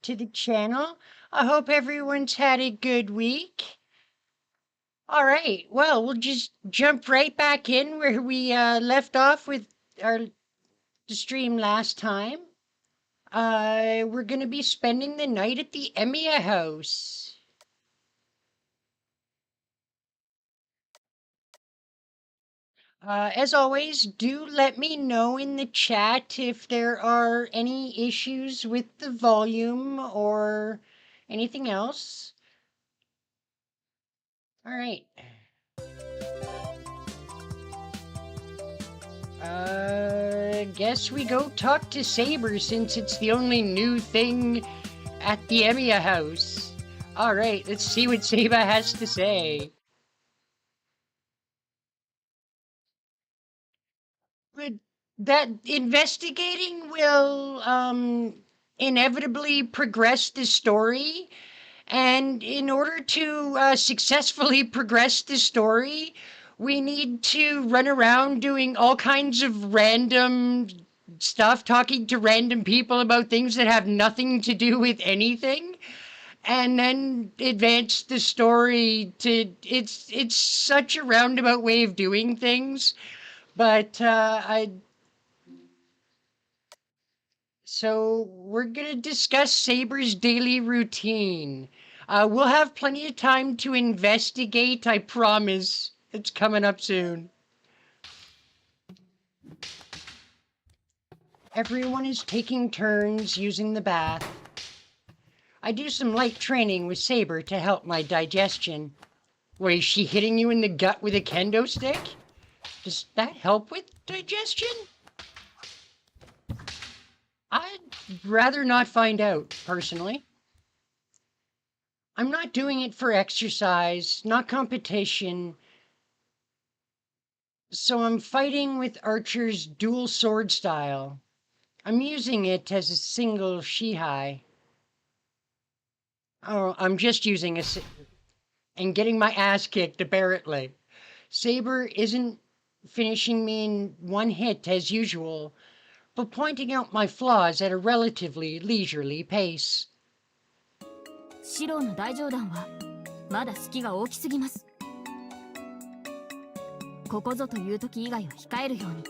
to the channel. I hope everyone's had a good week. All right, well, we'll just jump right back in where we left off with the stream last time. We're going to be spending the night at the Emiya house. As always, do let me know in the chat if there are any issues with the volume or anything else. All right. Guess we go talk to Saber since it's the only new thing at the Emiya house. All right, let's see what Saber has to say. But that investigating will inevitably progress the story, and in order to successfully progress the story, we need to run around doing all kinds of random stuff, talking to random people about things that have nothing to do with anything, and then advance the story to it's such a roundabout way of doing things, but so we're gonna discuss Saber's daily routine. We'll have plenty of time to investigate, I promise. It's coming up soon. Everyone is taking turns using the bath. I do some light training with Saber to help my digestion. Wait, is she hitting you in the gut with a kendo stick? Does that help with digestion? I'd rather not find out, personally. I'm not doing it for exercise, not competition. So I'm fighting with Archer's dual sword style. I'm using it as a single Shihai. Oh, I'm just using and getting my ass kicked apparently. Saber isn't finishing me in one hit as usual, but pointing out my flaws at a relatively leisurely pace. シロの大冗談はまだ隙が大きすぎます。ここぞという時以外は控えるように。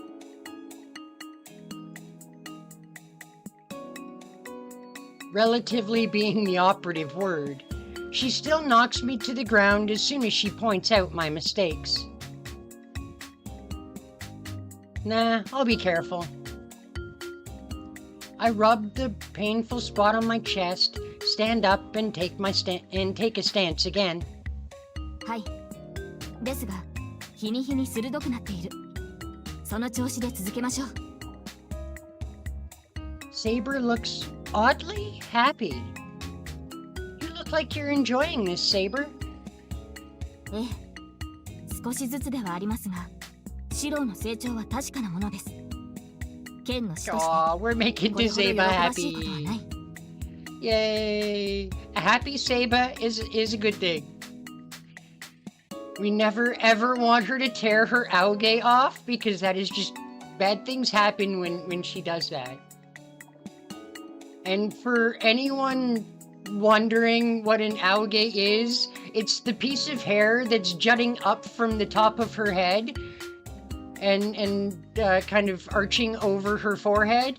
Relatively being the operative word, she still knocks me to the ground as soon as she points out my mistakes. Nah, I'll be careful. I rub the painful spot on my chest, stand up and take a stance again. はい。ですが、日に日に鋭くなっている。その調子で続けましょう。Saber looks oddly happy. You look like you're enjoying this, Saber. ええ。少しずつではありますが、シロの成長は確かなものです。剣の師として、we're making the Saber happy. Yay! A happy Saber is a good thing. We never ever want her to tear her algae off because that is just bad things happen when she does that. And for anyone wondering what an algae is, it's the piece of hair that's jutting up from the top of her head and kind of arching over her forehead.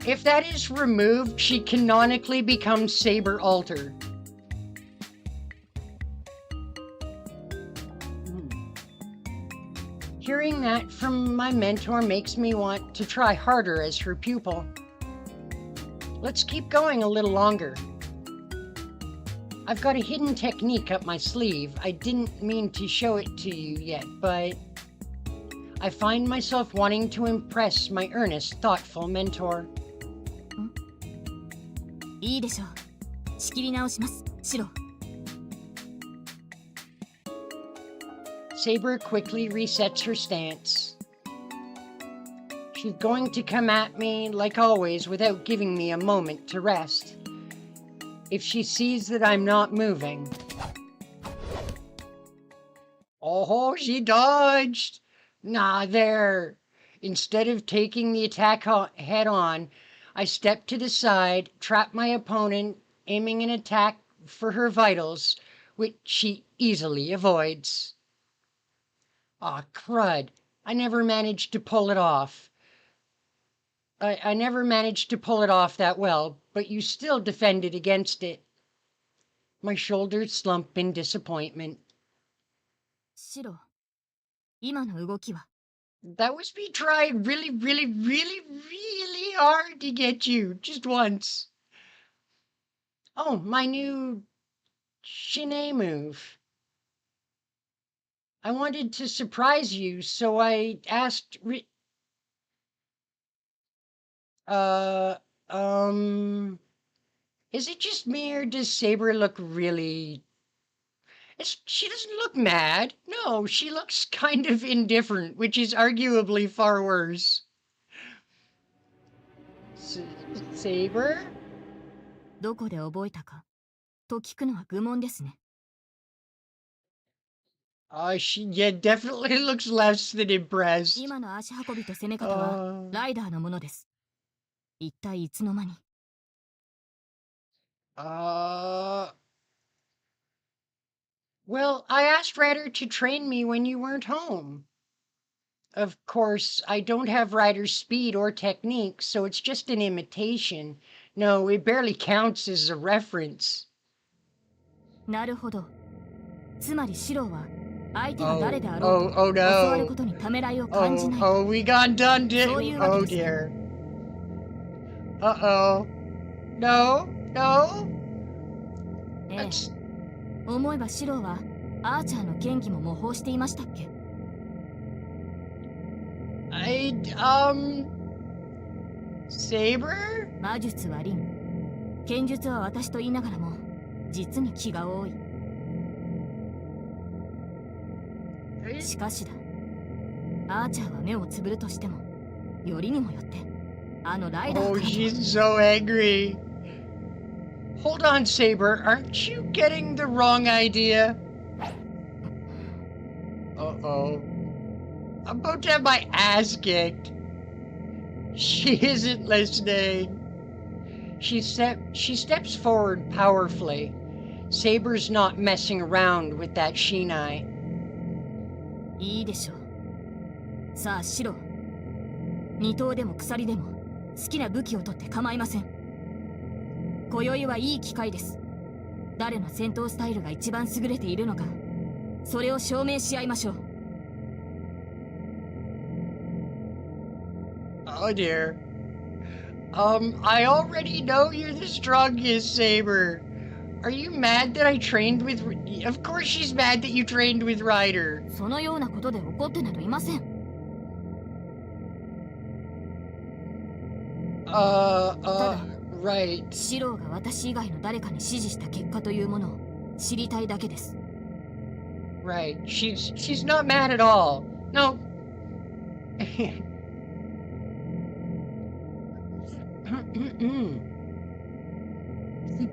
If that is removed, she canonically becomes Saber Alter. Hearing that from my mentor makes me want to try harder as her pupil. Let's keep going a little longer. I've got a hidden technique up my sleeve. I didn't mean to show it to you yet, but I find myself wanting to impress my earnest, thoughtful mentor. いいでしょう。仕切り直します、シロ。Saber quickly resets her stance. She's going to come at me, like always, without giving me a moment to rest. If she sees that I'm not moving... Oh, she dodged! Nah, there. Instead of taking the attack head on, I step to the side, trap my opponent, aiming an attack for her vitals, which she easily avoids. Aw, crud. I never managed to pull it off. I never managed to pull it off that well, but you still defended against it. My shoulders slump in disappointment. シロ、今の動きは That was me trying really, really, really, really hard to get you, just once. Oh, my new Shine move. I wanted to surprise you, so I asked is it just me or does Saber look really... she doesn't look mad. No, she looks kind of indifferent, which is arguably far worse. Saber? どこで覚えたかと聞くのは愚問ですね。She definitely looks less than impressed. 今の足運びと攻め方はライダーのものです。一体いつの間に Well, I asked Ryder to train me when you weren't home. Of course, I don't have Ryder's speed or technique, so it's just an imitation. No, it barely counts as a reference. なるほど。つまりシロは相手が誰であろうと教わることにためらいを感じない。we got done, oh dear. Uh-oh. No. ええ。思えばシロはアーチャーの剣技も模倣していましたっけ？ Saber? 魔術は凛。剣術は私と言いながらも実に気が多い。しかしだ。アーチャーは目をつぶるとしても、よりにもよってあのライダーから。 Oh, she's so angry. Hold on, Saber. Aren't you getting the wrong idea? Uh-oh. I'm about to have my ass kicked. She isn't listening. She steps forward powerfully. Saber's not messing around with that Shinai. いいでしょう。さあ、シロ。二刀でも鎖でも好きな武器を取って構いません。今宵はいい機会です。誰の戦闘スタイルが一番優れているのか、それを証明し合いましょう。Oh dear. I already know you're the strongest, Saber. Are you mad that I trained with... Of course she's mad that you trained with Ryder. そのようなことで怒ってなどいません。Right. シローが私以外の誰かに指示した結果というものを知りたいだけです。Right. She's not mad at all. No. She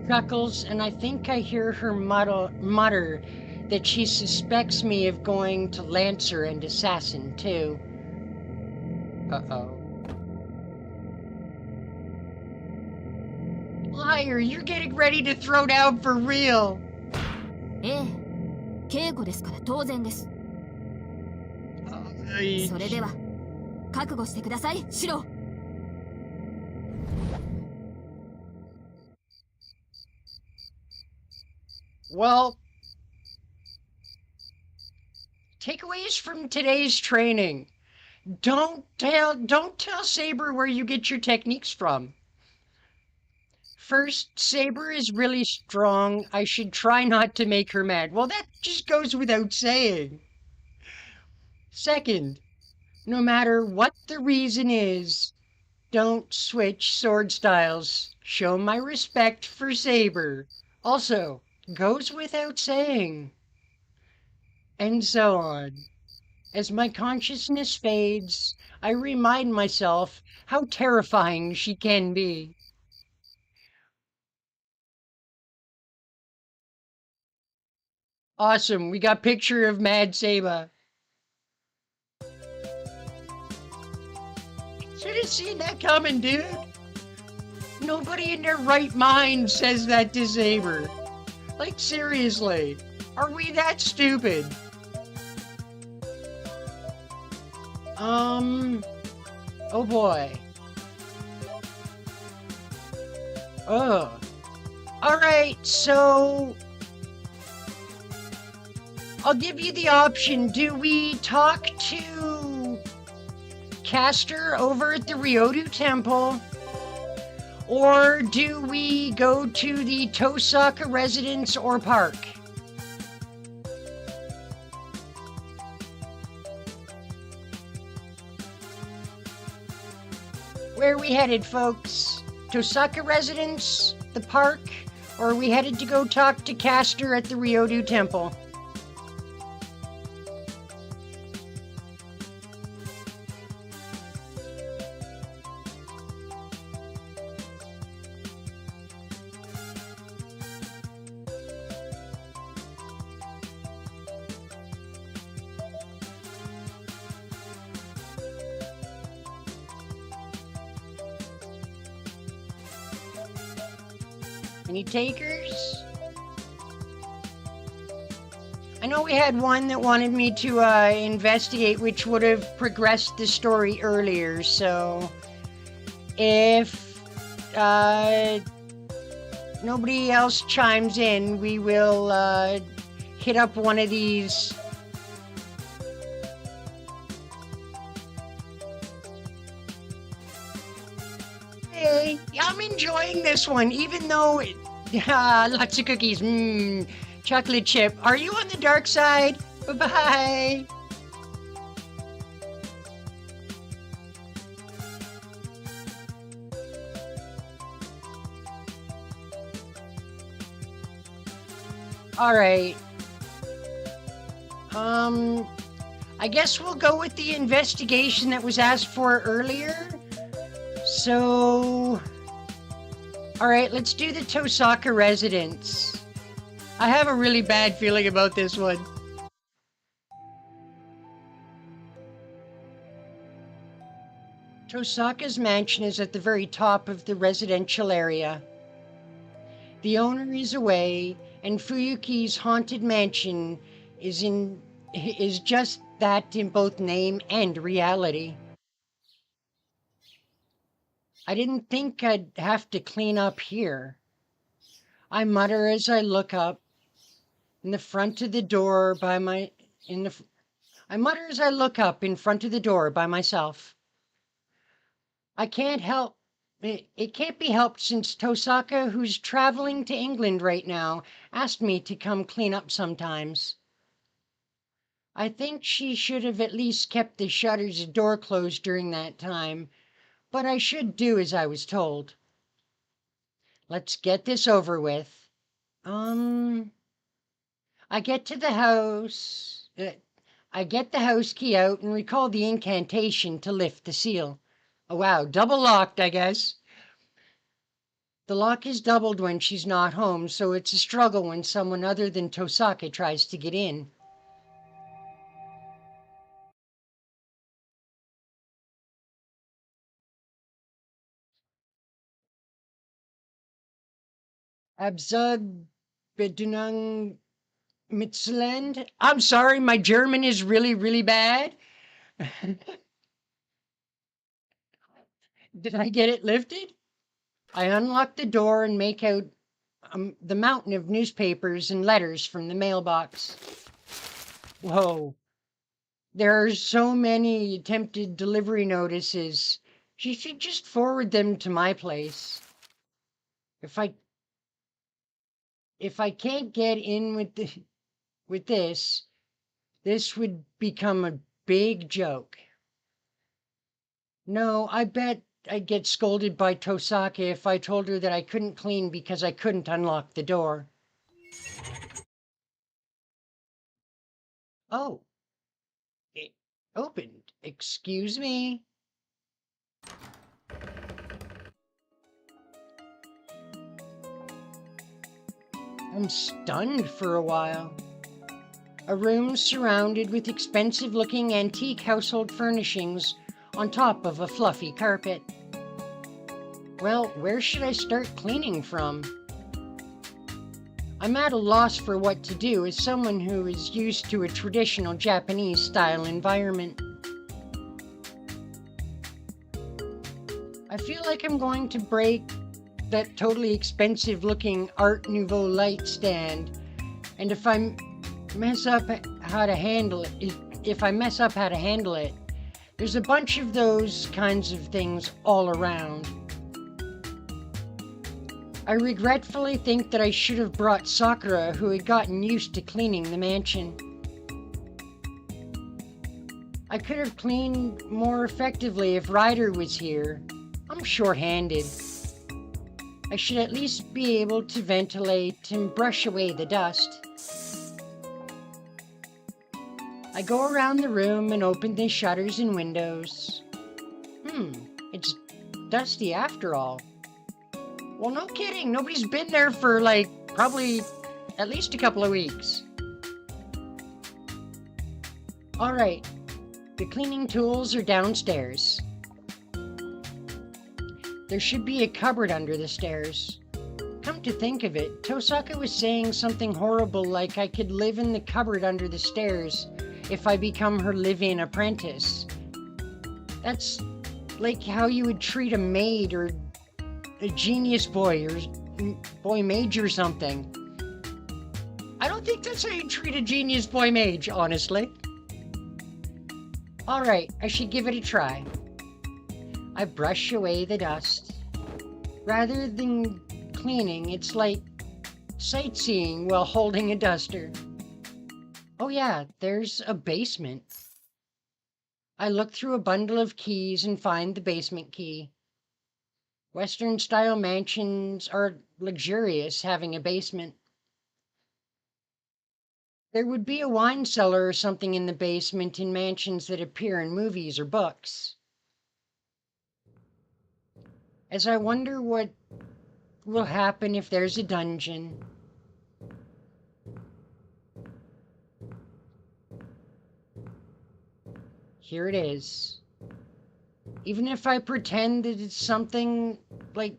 chuckles, and I think I hear her mutter that she suspects me of going to Lancer and Assassin, too. Uh-oh. Liar, you're getting ready to throw down for real. ええ、稽古ですから当然です。それでは、覚悟してください、シロー。Well, takeaways from today's training. Don't tell Saber where you get your techniques from. First, Saber is really strong. I should try not to make her mad. Well, that just goes without saying. Second, no matter what the reason is, don't switch sword styles. Show my respect for Saber. Also, goes without saying. And so on. As my consciousness fades, I remind myself how terrifying she can be. Awesome, we got picture of Mad Saber. have seen that coming, dude. Nobody in their right mind says that to Saber. Like, seriously. Are we that stupid? Oh boy. Ugh. Alright, so... I'll give you the option. Do we talk to Castor over at the Ryodu Temple? Or do we go to the Tosaka residence or park? Where are we headed, folks? Tosaka residence, the park, or are we headed to go talk to Castor at the Ryodu Temple? Any takers? I know we had one that wanted me to investigate, which would have progressed the story earlier, so if nobody else chimes in, we will hit up one of these. Hey, I'm enjoying this one, even though lots of cookies. Chocolate chip. Are you on the dark side? Bye-bye. All right. I guess we'll go with the investigation that was asked for earlier. So, all right, let's do the Tosaka residence. I have a really bad feeling about this one. Tosaka's mansion is at the very top of the residential area. The owner is away, and Fuyuki's haunted mansion is just that in both name and reality. I didn't think I'd have to clean up here. I mutter as I look up in the front of the door by my I mutter as I look up in front of the door by myself. I can't help it can't be helped since Tosaka, who's traveling to England right now, asked me to come clean up sometimes. I think she should have at least kept the shutters and door closed during that time, but I should do as I was told. Let's get this over with. I get to the house. I get the house key out and recall the incantation to lift the seal. Oh wow, double locked, I guess. The lock is doubled when she's not home, so it's a struggle when someone other than Tosaka tries to get in. Abzug Bedunang Mitzland. I'm sorry, my German is really, really bad. Did I get it lifted? I unlock the door and make out the mountain of newspapers and letters from the mailbox. Whoa. There are so many attempted delivery notices. She should just forward them to my place. If I can't get in with this would become a big joke. No, I bet I'd get scolded by Tosaka if I told her that I couldn't clean because I couldn't unlock the door. Oh, it opened. Excuse me. I'm stunned for a while. A room surrounded with expensive-looking antique household furnishings, on top of a fluffy carpet. Well, where should I start cleaning from? I'm at a loss for what to do as someone who is used to a traditional Japanese-style environment. I feel like I'm going to break that totally expensive-looking Art Nouveau light stand, and if I mess up how to handle it, there's a bunch of those kinds of things all around. I regretfully think that I should have brought Sakura, who had gotten used to cleaning the mansion. I could have cleaned more effectively if Ryder was here. I'm short-handed. I should at least be able to ventilate and brush away the dust. I go around the room and open the shutters and windows. It's dusty after all. Well, no kidding. Nobody's been there for, probably at least a couple of weeks. Alright, the cleaning tools are downstairs. There should be a cupboard under the stairs. Come to think of it, Tosaka was saying something horrible like I could live in the cupboard under the stairs if I become her live-in apprentice. That's like how you would treat a maid or a genius boy or boy mage or something. I don't think that's how you treat a genius boy mage, honestly. Alright, I should give it a try. I brush away the dust. Rather than cleaning, it's like sightseeing while holding a duster. Oh yeah, there's a basement. I look through a bundle of keys and find the basement key. Western-style mansions are luxurious having a basement. There would be a wine cellar or something in the basement in mansions that appear in movies or books. As I wonder what will happen if there's a dungeon. Here it is. Even if I pretend that it's something like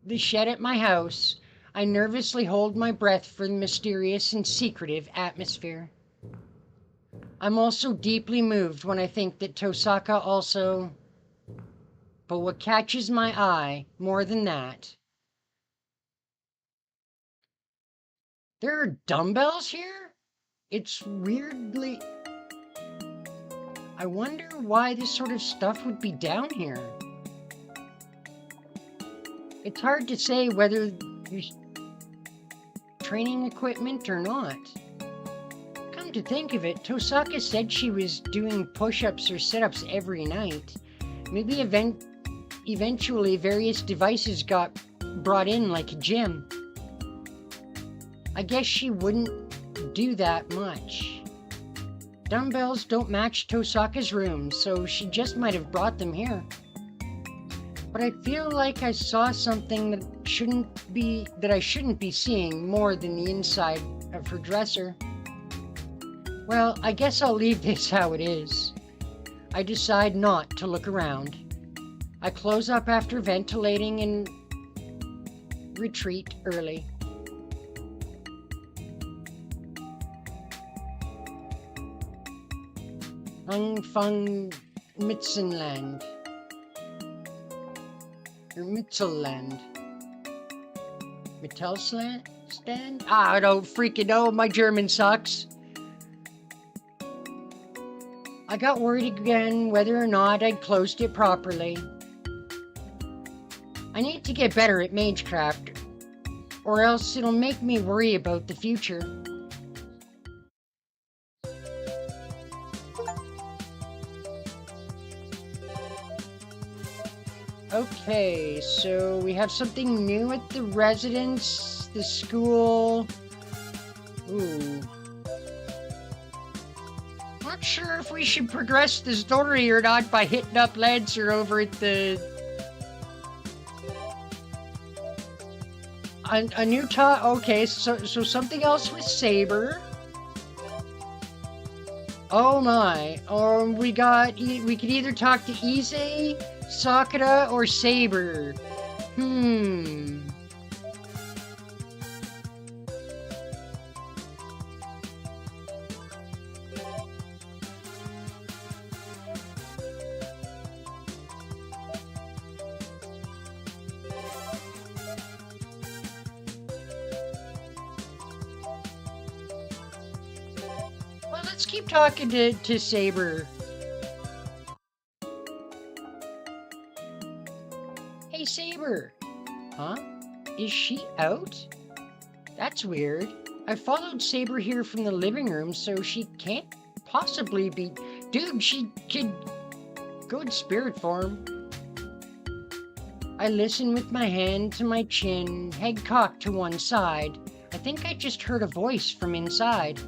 the shed at my house, I nervously hold my breath for the mysterious and secretive atmosphere. I'm also deeply moved when I think that Tosaka also... But what catches my eye more than that... There are dumbbells here? It's weirdly... I wonder why this sort of stuff would be down here. It's hard to say whether there's training equipment or not. Come to think of it, Tosaka said she was doing push-ups or sit-ups every night. Maybe eventually various devices got brought in like a gym. I guess she wouldn't do that much. Dumbbells don't match Tosaka's room, so she just might have brought them here. But I feel like I saw something that I shouldn't be seeing more than the inside of her dresser. Well, I guess I'll leave this how it is. I decide not to look around. I close up after ventilating and retreat early. Fung Mitzenland. Or Mitzelland. Mittelstand? I don't freaking know, my German sucks. I got worried again whether or not I'd closed it properly. I need to get better at Magecraft, or else it'll make me worry about the future. Okay, so we have something new at the residence, the school. Ooh. Not sure if we should progress the story or not by hitting up Lancer over at the... A new okay, so something else with Saber. Oh my. We could either talk to Ise, Sakura, or Saber. Hmm. Well, let's keep talking to Saber. Hey, Saber. Huh? Is she out? That's weird. I followed Saber here from the living room, so she can't possibly be... Dude, she could go in spirit form. I listen with my hand to my chin, head cocked to one side. I think I just heard a voice from inside.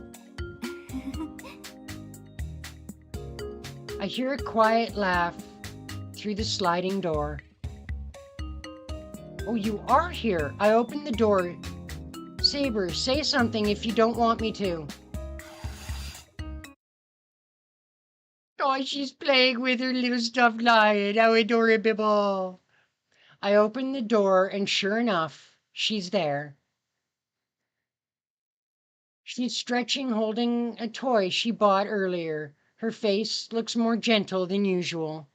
I hear a quiet laugh through the sliding door. Oh, you are here. I open the door. Saber, say something if you don't want me to. Oh, she's playing with her little stuffed lion. How adorable. I open the door, and sure enough, she's there. She's stretching, holding a toy she bought earlier. Her face looks more gentle than usual.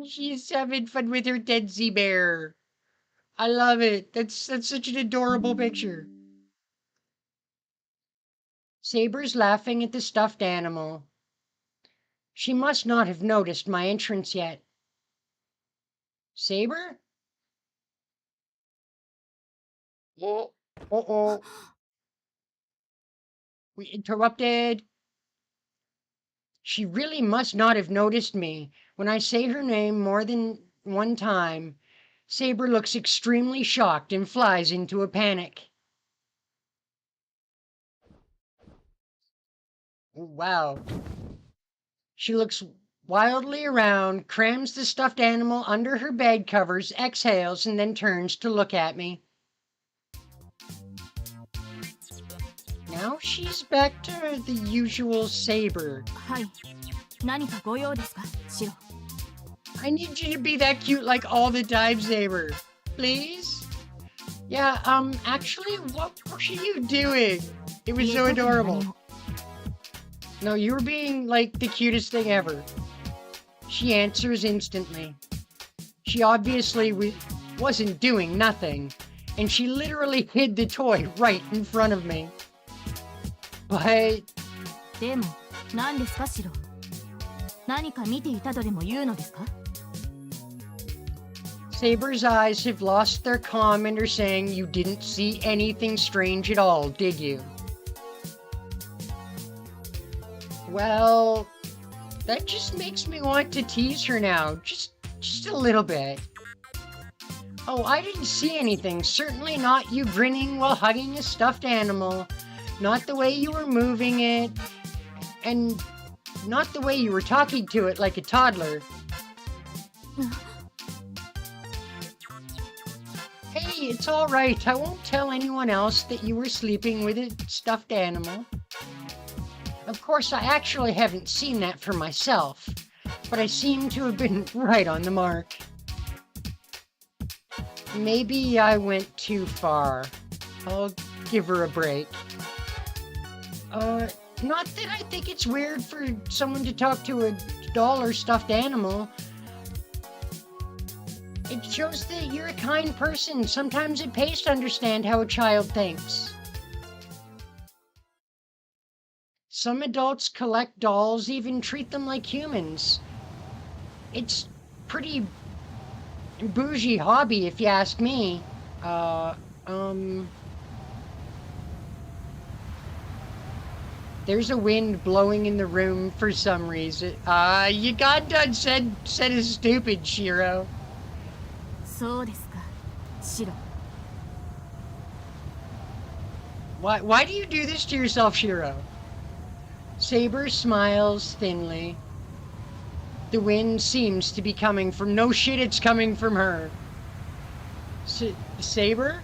She's having fun with her Teddy bear. I love it. That's such an adorable picture. Saber's laughing at the stuffed animal. She must not have noticed my entrance yet. Saber? Oh, uh-oh. We interrupted. She really must not have noticed me. When I say her name more than one time, Saber looks extremely shocked and flies into a panic. Wow. She looks wildly around, crams the stuffed animal under her bed covers, exhales, and then turns to look at me. Now she's back to the usual Saber. はい。何かご用ですか、シロ。I need you to be that cute like all the time, Saber. Please? Yeah, actually, what were you doing? It was so adorable. No, you were being, like, the cutest thing ever. She answers instantly. She obviously wasn't doing nothing, and she literally hid the toy right in front of me. But... でも、何ですか、シロ。何か見ていたとでも言うのですか？ Saber's eyes have lost their calm and are saying you didn't see anything strange at all, did you? Well, that just makes me want to tease her now, just a little bit. Oh, I didn't see anything, certainly not you grinning while hugging a stuffed animal, not the way you were moving it, and not the way you were talking to it like a toddler. Hey, it's all right. I won't tell anyone else that you were sleeping with a stuffed animal. Of course, I actually haven't seen that for myself, but I seem to have been right on the mark. Maybe I went too far. I'll give her a break. Not that I think it's weird for someone to talk to a doll or stuffed animal. It shows that you're a kind person. Sometimes it pays to understand how a child thinks. Some adults collect dolls, even treat them like humans. It's pretty bougie hobby, if you ask me. There's a wind blowing in the room for some reason. You got done said is stupid, Shiro. そうですか、シロ。 Why do you do this to yourself, Shiro? Saber smiles thinly. The wind seems to be coming from... No shit, it's coming from her. Saber?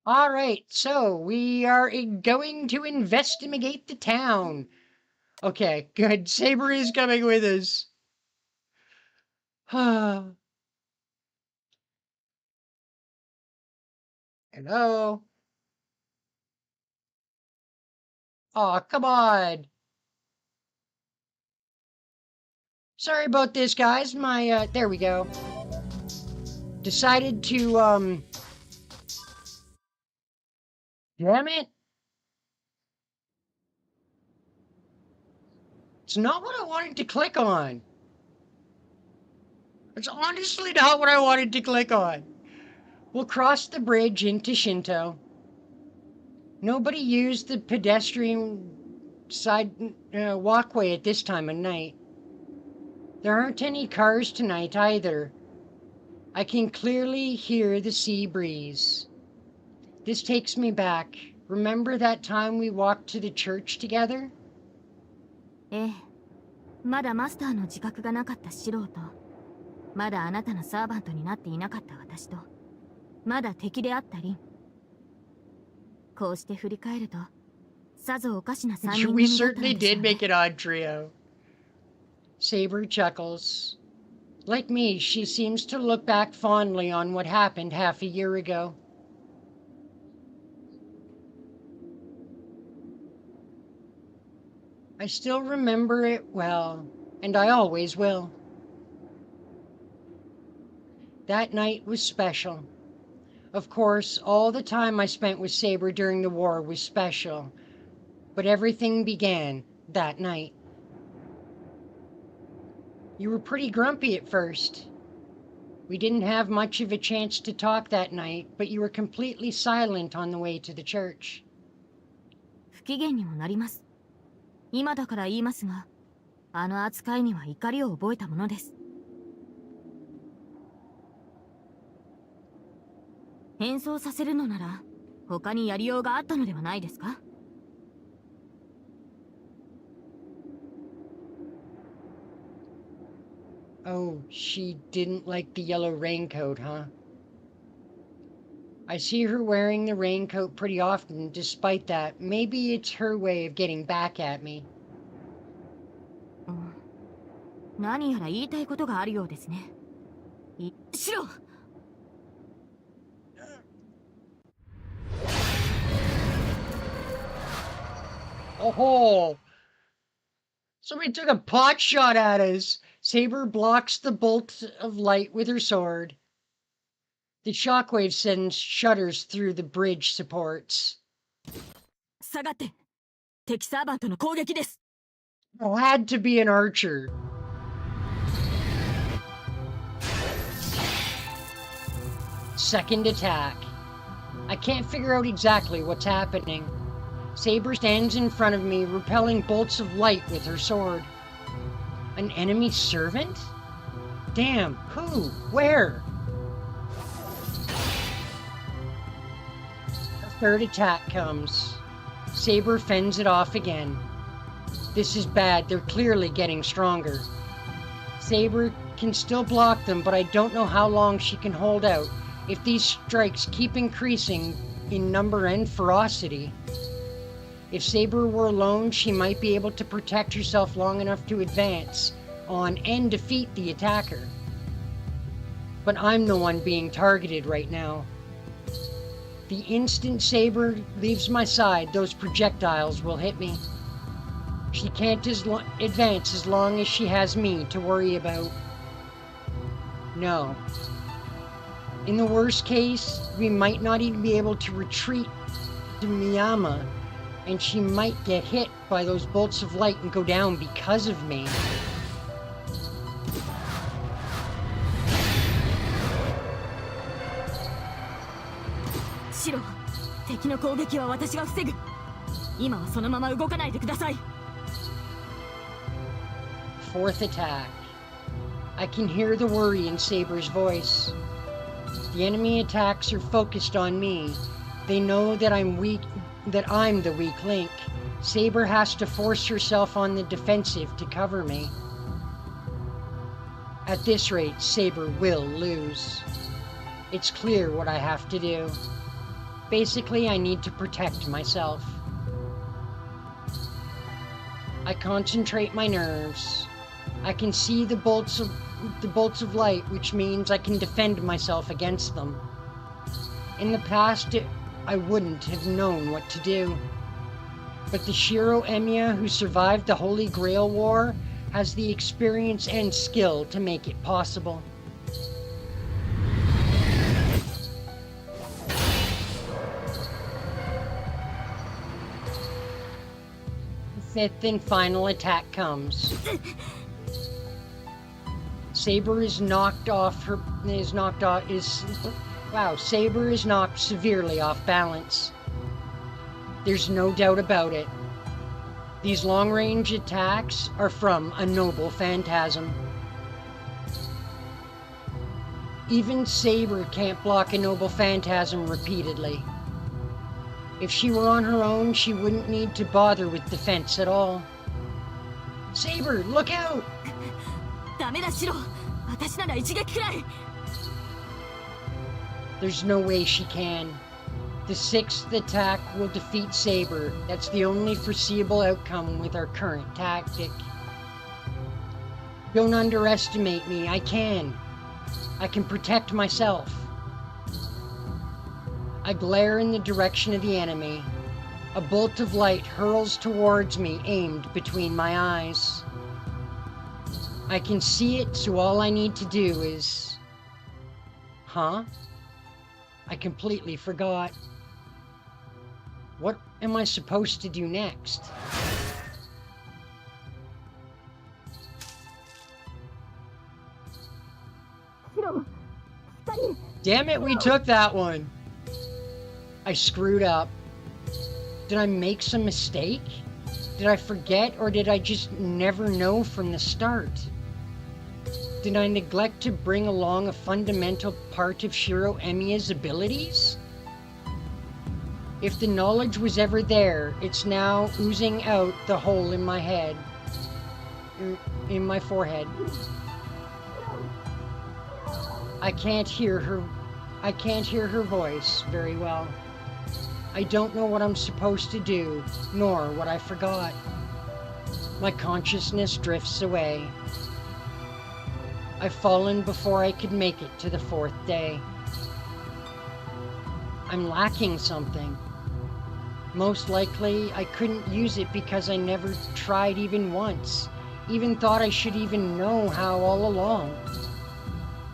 All right, so we are going to investigate the town. Okay, good. Saber is coming with us. Hello? Aw, come on. Sorry about this, guys. My, there we go. Decided to, damn it. It's not what I wanted to click on. It's honestly not what I wanted to click on. We'll cross the bridge into Shinto. Nobody used the pedestrian side walkway at this time of night. There aren't any cars tonight either. I can clearly hear the sea breeze. This takes me back. Remember that time we walked to the church together? ええ、まだマスターの自覚がなかった素人、まだあなたのサーバントになっていなかった私と、まだ敵であったリン。こうして振り返ると、さぞおかしな三人 We 組だったの certainly でしょ did うね。 make an odd trio. Saber chuckles. Like me, she seems to look back fondly on what happened half a year ago. I still remember it well, and I always will. That night was special. Of course, all the time I spent with Saber during the war was special, but everything began that night. You were pretty grumpy at first. We didn't have much of a chance to talk that night, but you were completely silent on the way to the church. 不機嫌にもなります。今だから言いますが、あの扱いには怒りを覚えたものです。変装させるのなら、他にやりようがあったのではないですか? Oh, she didn't like the yellow raincoat, huh? I see her wearing the raincoat pretty often. Despite that, maybe it's her way of getting back at me. 何やら言いたいことがあるようですね。しろ! Oh! Somebody took a pot shot at us. Saber blocks the bolt of light with her sword. The shockwave sends shudders through the bridge supports. 下がって。敵サーバントの攻撃です。Oh, had to be an archer. Second attack. I can't figure out exactly what's happening. Saber stands in front of me, repelling bolts of light with her sword. An enemy servant? Damn, who? Where? A third attack comes. Saber fends it off again. This is bad, they're clearly getting stronger. Saber can still block them, but I don't know how long she can hold out if these strikes keep increasing in number and ferocity. If Saber were alone, she might be able to protect herself long enough to advance on and defeat the attacker. But I'm the one being targeted right now. The instant Saber leaves my side, those projectiles will hit me. She can't advance as long as she has me to worry about. No. In the worst case, we might not even be able to retreat to Miyama, and she might get hit by those bolts of light and go down because of me. Shiro, 敵の攻撃は私が防ぐ。今はそのまま動かないでください。Fourth attack. I can hear the worry in Saber's voice. The enemy attacks are focused on me. They know that I'm the weak link. Saber has to force herself on the defensive to cover me. At this rate, Saber will lose. It's clear what I have to do. Basically, I need to protect myself. I concentrate my nerves. I can see the bolts of light, which means I can defend myself against them. In the past, I wouldn't have known what to do. But the Shiro Emiya who survived the Holy Grail War has the experience and skill to make it possible. The fifth and final attack comes. Saber is knocked severely off balance. There's no doubt about it. These long-range attacks are from a noble phantasm. Even Saber can't block a noble phantasm repeatedly. If she were on her own, she wouldn't need to bother with defense at all. Saber, look out! ダメだシロ、私なら一撃くらい。 There's no way she can. The sixth attack will defeat Saber. That's the only foreseeable outcome with our current tactic. Don't underestimate me. I can protect myself. I glare in the direction of the enemy. A bolt of light hurls towards me, aimed between my eyes. I can see it, so all I need to do is... Huh? I completely forgot. What am I supposed to do next? Damn it, we took that one. I screwed up. Did I make some mistake? Did I forget, or did I just never know from the start? Did I neglect to bring along a fundamental part of Shiro Emiya's abilities? If the knowledge was ever there, it's now oozing out the hole in my head. In my forehead. I can't hear her voice very well. I don't know what I'm supposed to do, nor what I forgot. My consciousness drifts away. I've fallen before I could make it to the fourth day. I'm lacking something. Most likely, I couldn't use it because I never tried even once. Even thought I should even know how all along.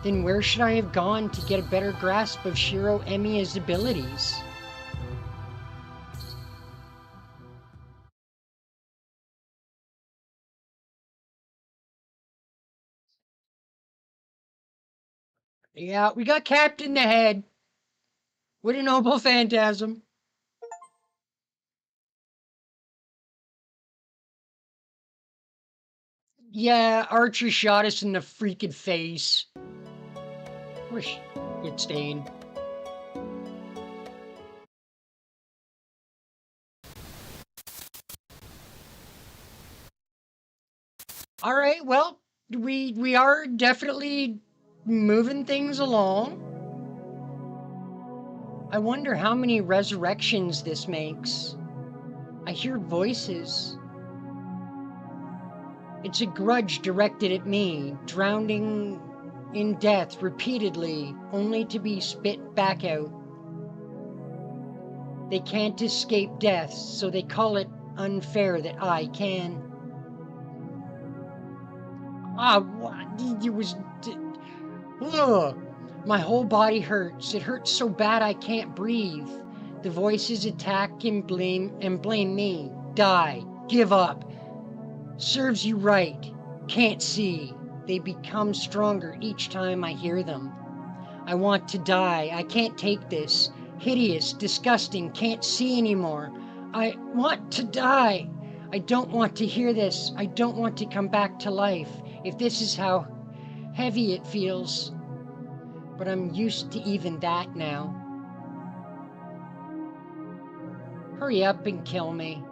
Then where should I have gone to get a better grasp of Shiro Emiya's abilities? Yeah, we got capped in the head with a noble phantasm. Yeah, Archer shot us in the freaking face. Wish it stayed. All right, well, we are definitely moving things along. I wonder how many resurrections this makes. I hear voices. It's a grudge directed at me, drowning in death repeatedly, only to be spit back out. They can't escape death, so they call it unfair that I can. It was... Ugh. My whole body hurts. It hurts so bad I can't breathe. The voices attack and blame me. Die. Give up. Serves you right. Can't see. They become stronger each time I hear them. I want to die. I can't take this. Hideous, disgusting, can't see anymore. I want to die. I don't want to hear this. I don't want to come back to life. If this is how heavy it feels. But I'm used to even that now. Hurry up and kill me.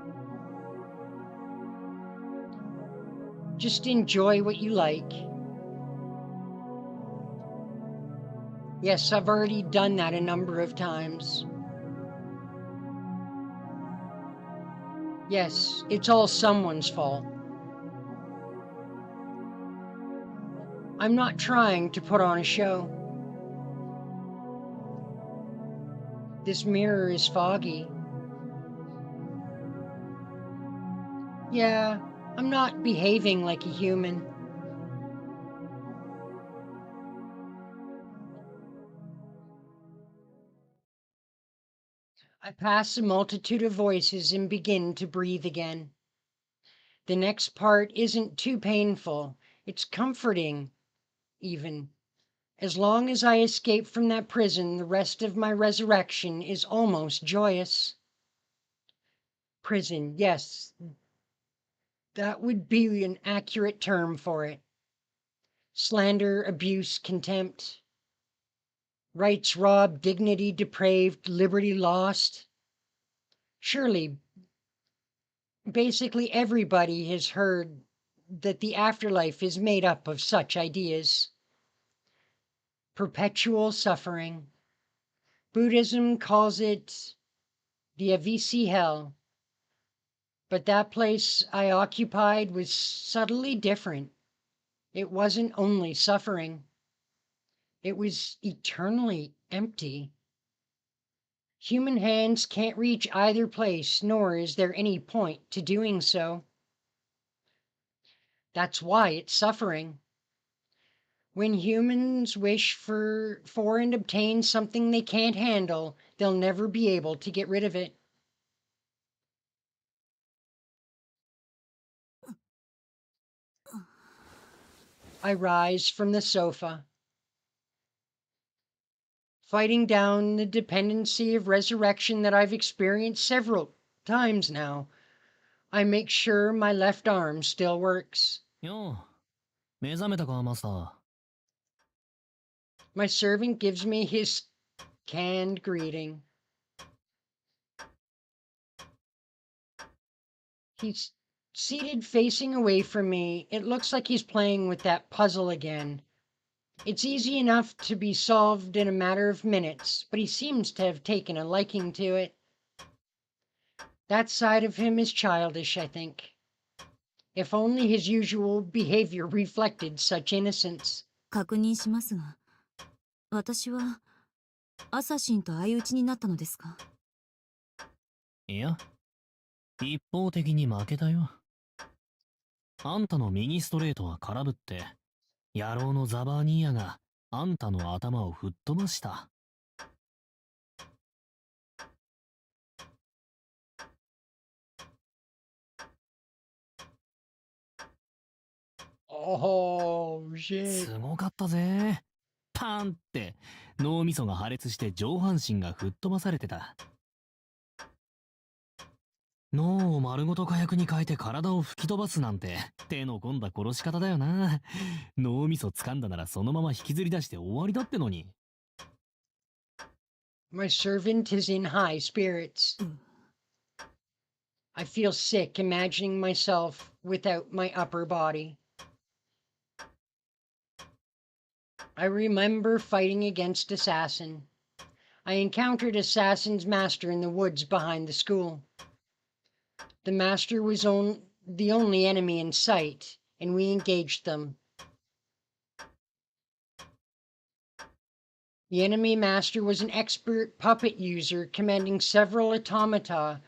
Just enjoy what you like. Yes, I've already done that a number of times. Yes, it's all someone's fault. I'm not trying to put on a show. This mirror is foggy. Yeah, I'm not behaving like a human. I pass a multitude of voices and begin to breathe again. The next part isn't too painful. It's comforting, even. As long as I escape from that prison, the rest of my resurrection is almost joyous. Prison, yes, that would be an accurate term for it. Slander, abuse, contempt. Rights robbed, dignity depraved, liberty lost. Surely, basically everybody has heard that the afterlife is made up of such ideas. Perpetual suffering. Buddhism calls it the Avicii hell, but that place I occupied was subtly different. It wasn't only suffering, it was eternally empty. Human hands can't reach either place, nor is there any point to doing so. That's why it's suffering. When humans wish for and obtain something they can't handle, they'll never be able to get rid of it. I rise from the sofa, fighting down the dependency of resurrection that I've experienced several times now. I make sure my left arm still works. よう、目覚めたか、マスター。My servant gives me his canned greeting. He's seated facing away from me. It looks like he's playing with that puzzle again. It's easy enough to be solved in a matter of minutes, but he seems to have taken a liking to it. That side of him is childish, I think. If only his usual behavior reflected such innocence. 確認しますが、私はアサシンと相打ちになったのですか？いや、一方的に負けたよ。あんたの右ストレートは空振って、野郎のザバーニーヤがあんたの頭を吹っ飛ばした。Oh, shit. すごかったぜ。パンって脳みそが破裂して上半身が吹っ飛ばされてた。脳を丸ごと火薬に変えて体を吹き飛ばすなんて手の込んだ殺し方だよな。脳みそ掴んだならそのまま引きずり出して終わりだってのに。My servant is in high spirits. I feel sick imagining myself without my upper body. I remember fighting against Assassin. I encountered Assassin's master in the woods behind the school. The master was the only enemy in sight, and we engaged them. The enemy master was an expert puppet user commanding several automata.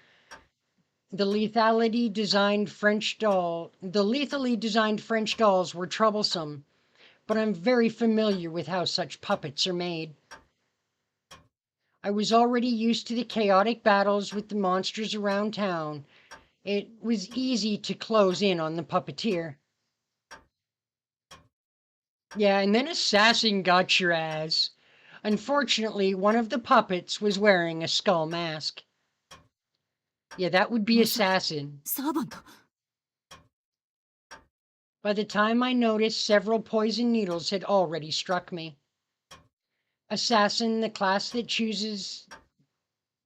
The lethally designed French dolls were troublesome, but I'm very familiar with how such puppets are made. I was already used to the chaotic battles with the monsters around town. It was easy to close in on the puppeteer. Yeah, and then Assassin got your ass. Unfortunately, one of the puppets was wearing a skull mask. Yeah, that would be Assassin. サーバント。By the time I noticed, several poison needles had already struck me. Assassin, the class that chooses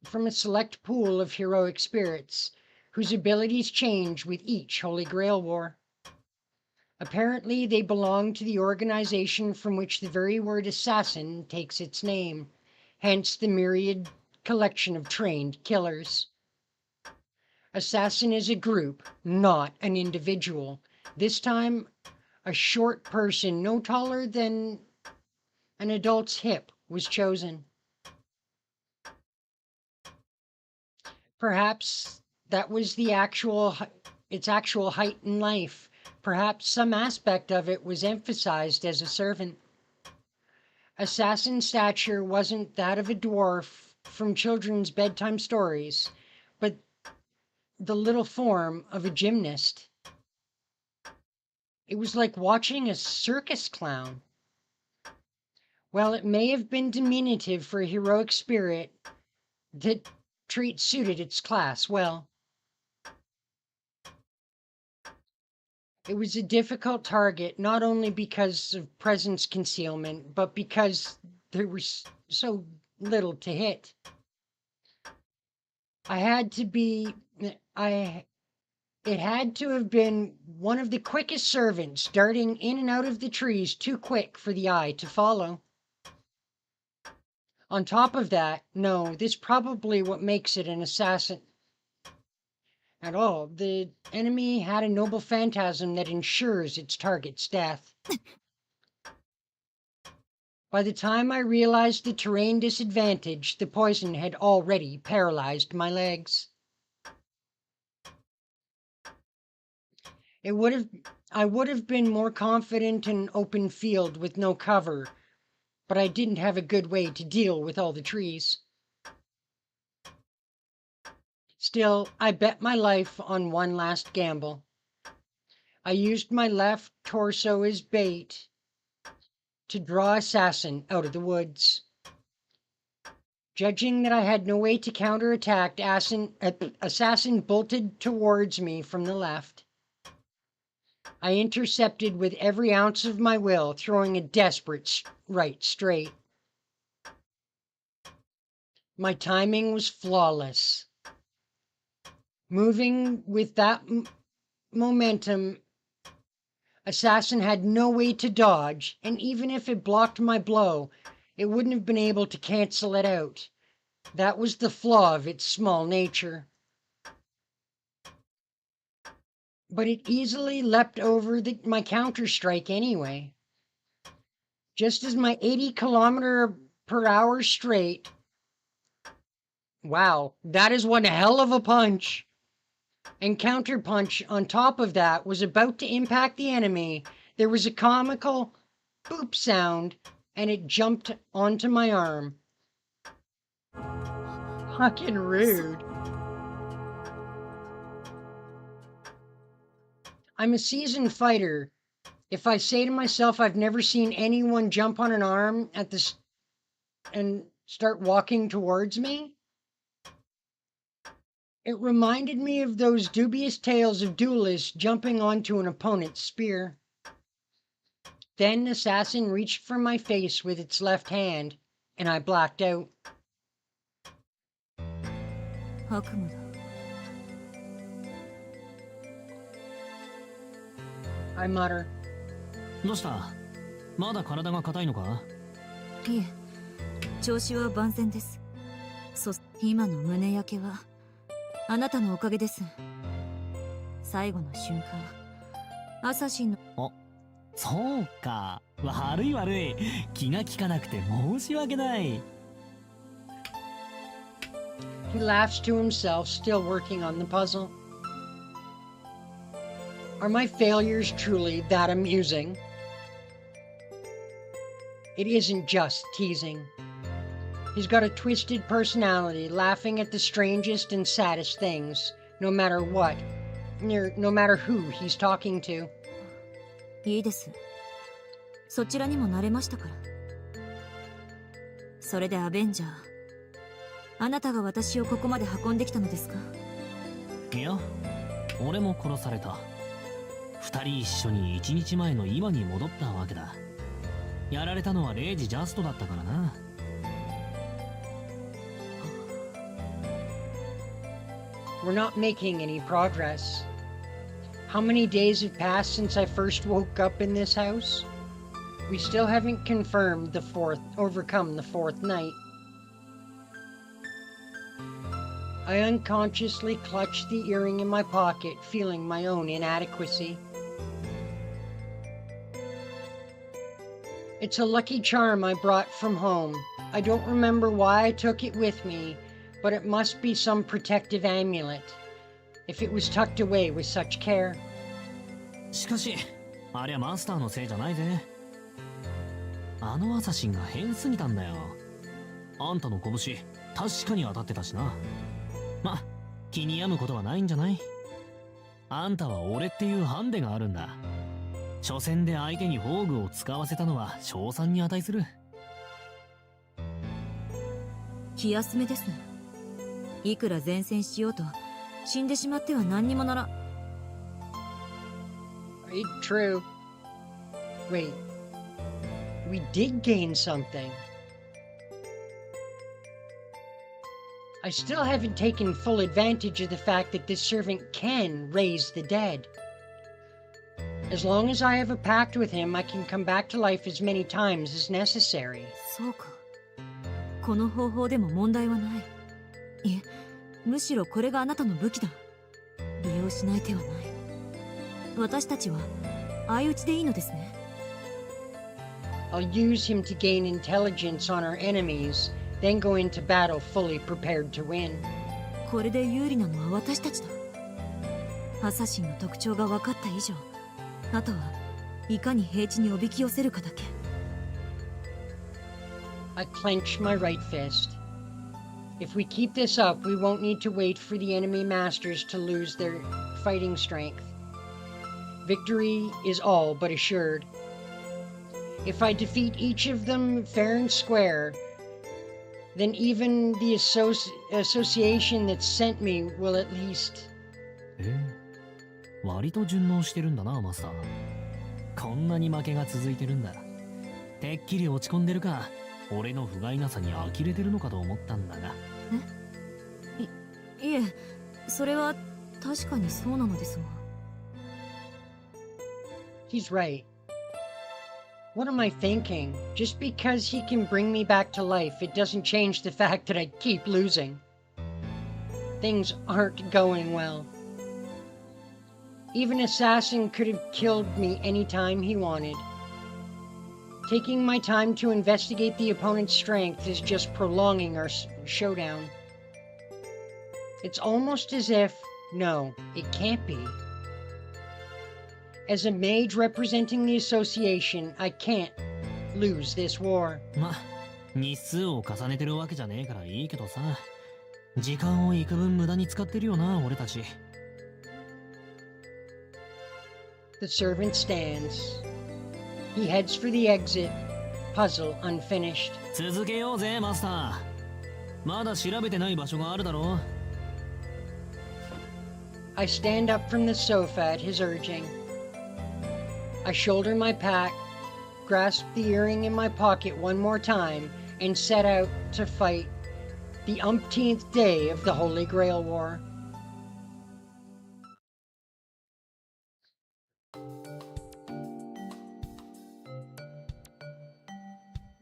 from a select pool of heroic spirits, whose abilities change with each Holy Grail war. Apparently, they belong to the organization from which the very word assassin takes its name, hence the myriad collection of trained killers. Assassin is a group, not an individual. This time, a short person no taller than an adult's hip was chosen. Perhaps that was its actual height in life. Perhaps some aspect of it was emphasized as a servant. Assassin's stature wasn't that of a dwarf from children's bedtime stories, but the little form of a gymnast. It was like watching a circus clown. While it may have been diminutive for a heroic spirit, the trait suited its class well. It was a difficult target, not only because of presence concealment, but because there was so little to hit. It had to have been one of the quickest servants, darting in and out of the trees too quick for the eye to follow. On top of that, no, this probably what makes it an assassin at all. The enemy had a noble phantasm that ensures its target's death. By the time I realized the terrain disadvantage, the poison had already paralyzed my legs. I would have been more confident in an open field with no cover, but I didn't have a good way to deal with all the trees. Still, I bet my life on one last gamble. I used my left torso as bait to draw Assassin out of the woods. Judging that I had no way to counterattack, Assassin bolted towards me from the left. I intercepted with every ounce of my will, throwing a desperate right straight. My timing was flawless. Moving with that momentum, Assassin had no way to dodge, and even if it blocked my blow, it wouldn't have been able to cancel it out. That was the flaw of its small nature. But it easily leapt over my counter-strike anyway. Just as my 80 km/h straight, wow, that is one hell of a punch, and counterpunch on top of that was about to impact the enemy, there was a comical boop sound, and it jumped onto my arm. Fucking rude. I'm a seasoned fighter. If I say to myself I've never seen anyone jump on an arm and start walking towards me, it reminded me of those dubious tales of duelists jumping onto an opponent's spear. Then Assassin reached for my face with its left hand, and I blacked out. I mutter. どうした？まだ体が硬いのか？いえ、調子は万全です。今の胸焼けはあなたのおかげです。最後の瞬間、アサシンの。あ、そうか。悪い悪い。気が利かなくて申し訳ない。He laughs to himself, still working on the puzzle. Are my failures truly that amusing? It isn't just teasing. He's got a twisted personality, laughing at the strangest and saddest things, no matter what, no matter who he's talking to. いいです。そちらにも慣れましたから。それでアベンジャー、あなたが私をここまで運んできたのですか？いや、俺も殺された。二人一緒に一日前の岩に戻ったわけだ。やられたのはレイジジャストだったからな。We're not making any progress. How many days have passed since I first woke up in this house? We still haven't overcome the fourth night. I unconsciously clutched the earring in my pocket, feeling my own inadequacy. It's a lucky charm I brought from home. I don't remember why I took it with me, but it must be some protective amulet, if it was tucked away with such care. しかし、ありゃマスターのせいじゃないぜ。あのアサシンが変すぎたんだよ。あんたの拳、確かに当たってたしな。ま、気に病むことはないんじゃない？あんたは俺っていうハンデがあるんだ。初戦で相手に宝具を使わせたのは称賛に値する。気休めです。いくら前線しようと死んでしまっては何にもなら。True. Wait. We did gain something. I still haven't taken full advantage of the fact that this servant can raise the dead. As long as I have a pact with him, I can come back to life as many times as necessary. そうか。この方法でも問題はない。いえ、むしろこれがあなたの武器だ。利用しない手はない。私たちは相打ちでいいのですね。I'll use him to gain intelligence on our enemies, then go into battle fully prepared to win. これで有利なのは私たちだ。アサシンの特徴が分かった以上、あとはいかに平地におびき寄せるかだけ。I clench my right fist. If we keep this up, we won't need to wait for the enemy masters to lose their fighting strength. Victory is all but assured. If I defeat each of them fair and square, then even the association that sent me will at least... 割と順応してるんだな、マスター。こんなに負けが続いてるんだ。てっきり落ち込んでるか、俺の不甲斐なさに呆れてるのかと思ったんだが。いえ、それは確かにそうなのですが。He's right. What am I thinking? Just because he can bring me back to life, it doesn't change the fact that I keep losing. Things aren't going well. Even Assassin could have killed me anytime he wanted. Taking my time to investigate the opponent's strength is just prolonging our showdown. It's almost as if, no, it can't be. As a mage representing the association, I can't lose this war. ま、日数を重ねてるわけじゃねえからいいけどさ、時間を幾分無駄に使ってるよな、俺たち。The servant stands. He heads for the exit, puzzle unfinished. 続けようぜ、マスター。まだ調べてない場所があるだろう。I stand up from the sofa at his urging. I shoulder my pack, grasp the earring in my pocket one more time, and set out to fight the umpteenth day of the Holy Grail War.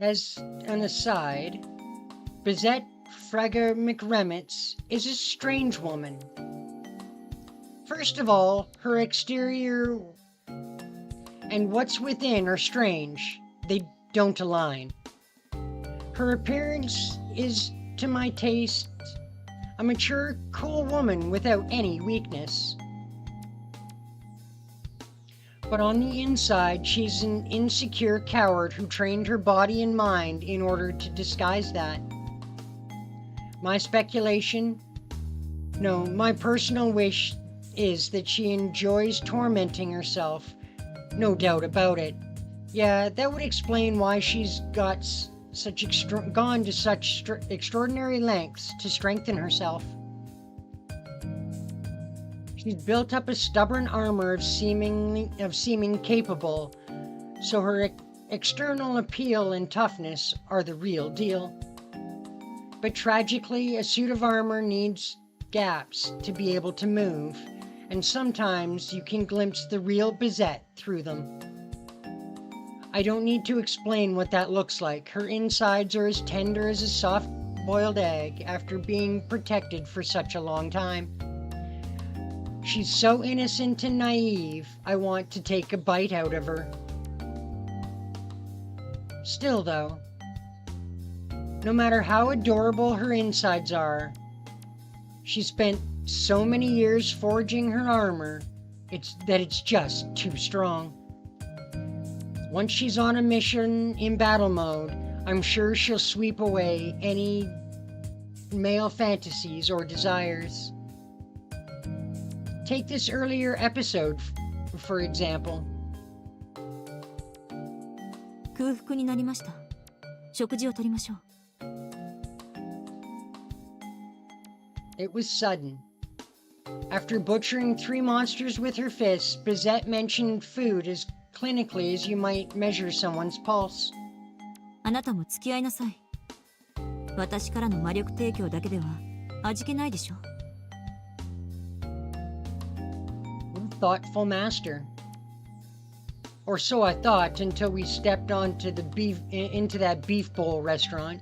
As an aside, Bizette Frege McRemitz is a strange woman. First of all, her exterior and what's within are strange. They don't align. Her appearance is, to my taste, a mature, cool woman without any weakness. But on the inside, she's an insecure coward who trained her body and mind in order to disguise that. My speculation? No, my personal wish is that she enjoys tormenting herself. No doubt about it. Yeah, that would explain why she's gone to such extraordinary lengths to strengthen herself. She's built up a stubborn armor of seeming capable, so her external appeal and toughness are the real deal. But tragically, a suit of armor needs gaps to be able to move, and sometimes you can glimpse the real Bizette through them. I don't need to explain what that looks like. Her insides are as tender as a soft boiled egg after being protected for such a long time. She's so innocent and naive, I want to take a bite out of her. Still though, no matter how adorable her insides are, she spent so many years forging her armor, it's just too strong. Once she's on a mission in battle mode, I'm sure she'll sweep away any male fantasies or desires. Take this earlier episode, for example. 空腹になりました。食事をとりましょう。It was sudden. After butchering 3 monsters with her fists, Bizette mentioned food as clinically as you might measure someone's pulse. あなたも付き合いなさい。私からの魔力提供だけでは味気ないでしょ。Thoughtful master. Or so I thought until we stepped into that beef bowl restaurant.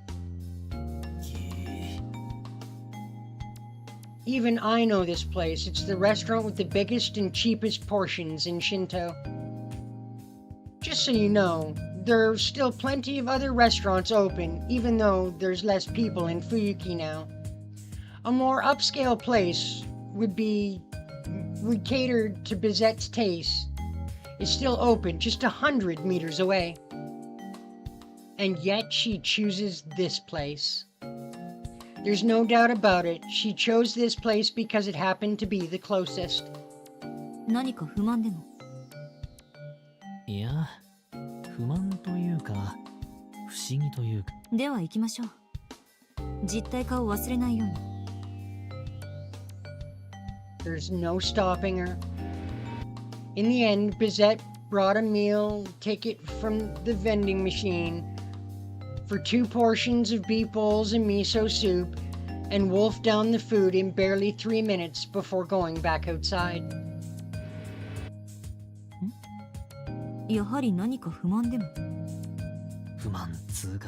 Even I know this place. It's the restaurant with the biggest and cheapest portions in Shinto. Just so you know, there's still plenty of other restaurants open, even though there's less people in Fuyuki now. A more upscale place would cater to Bizette's taste. Is still open just 100 meters away. And yet she chooses this place. There's no doubt about it. She chose this place because it happened to be the closest. 何か不満でも？いや、不満というか、不思議というか。では行きましょう。実体化を忘れないように。There's no stopping her. In the end, Bizette brought a meal ticket from the vending machine for 2 portions of beef bowls and miso soup, and wolfed down the food in barely 3 minutes before going back outside. やはり何か不満でも？不満つうか、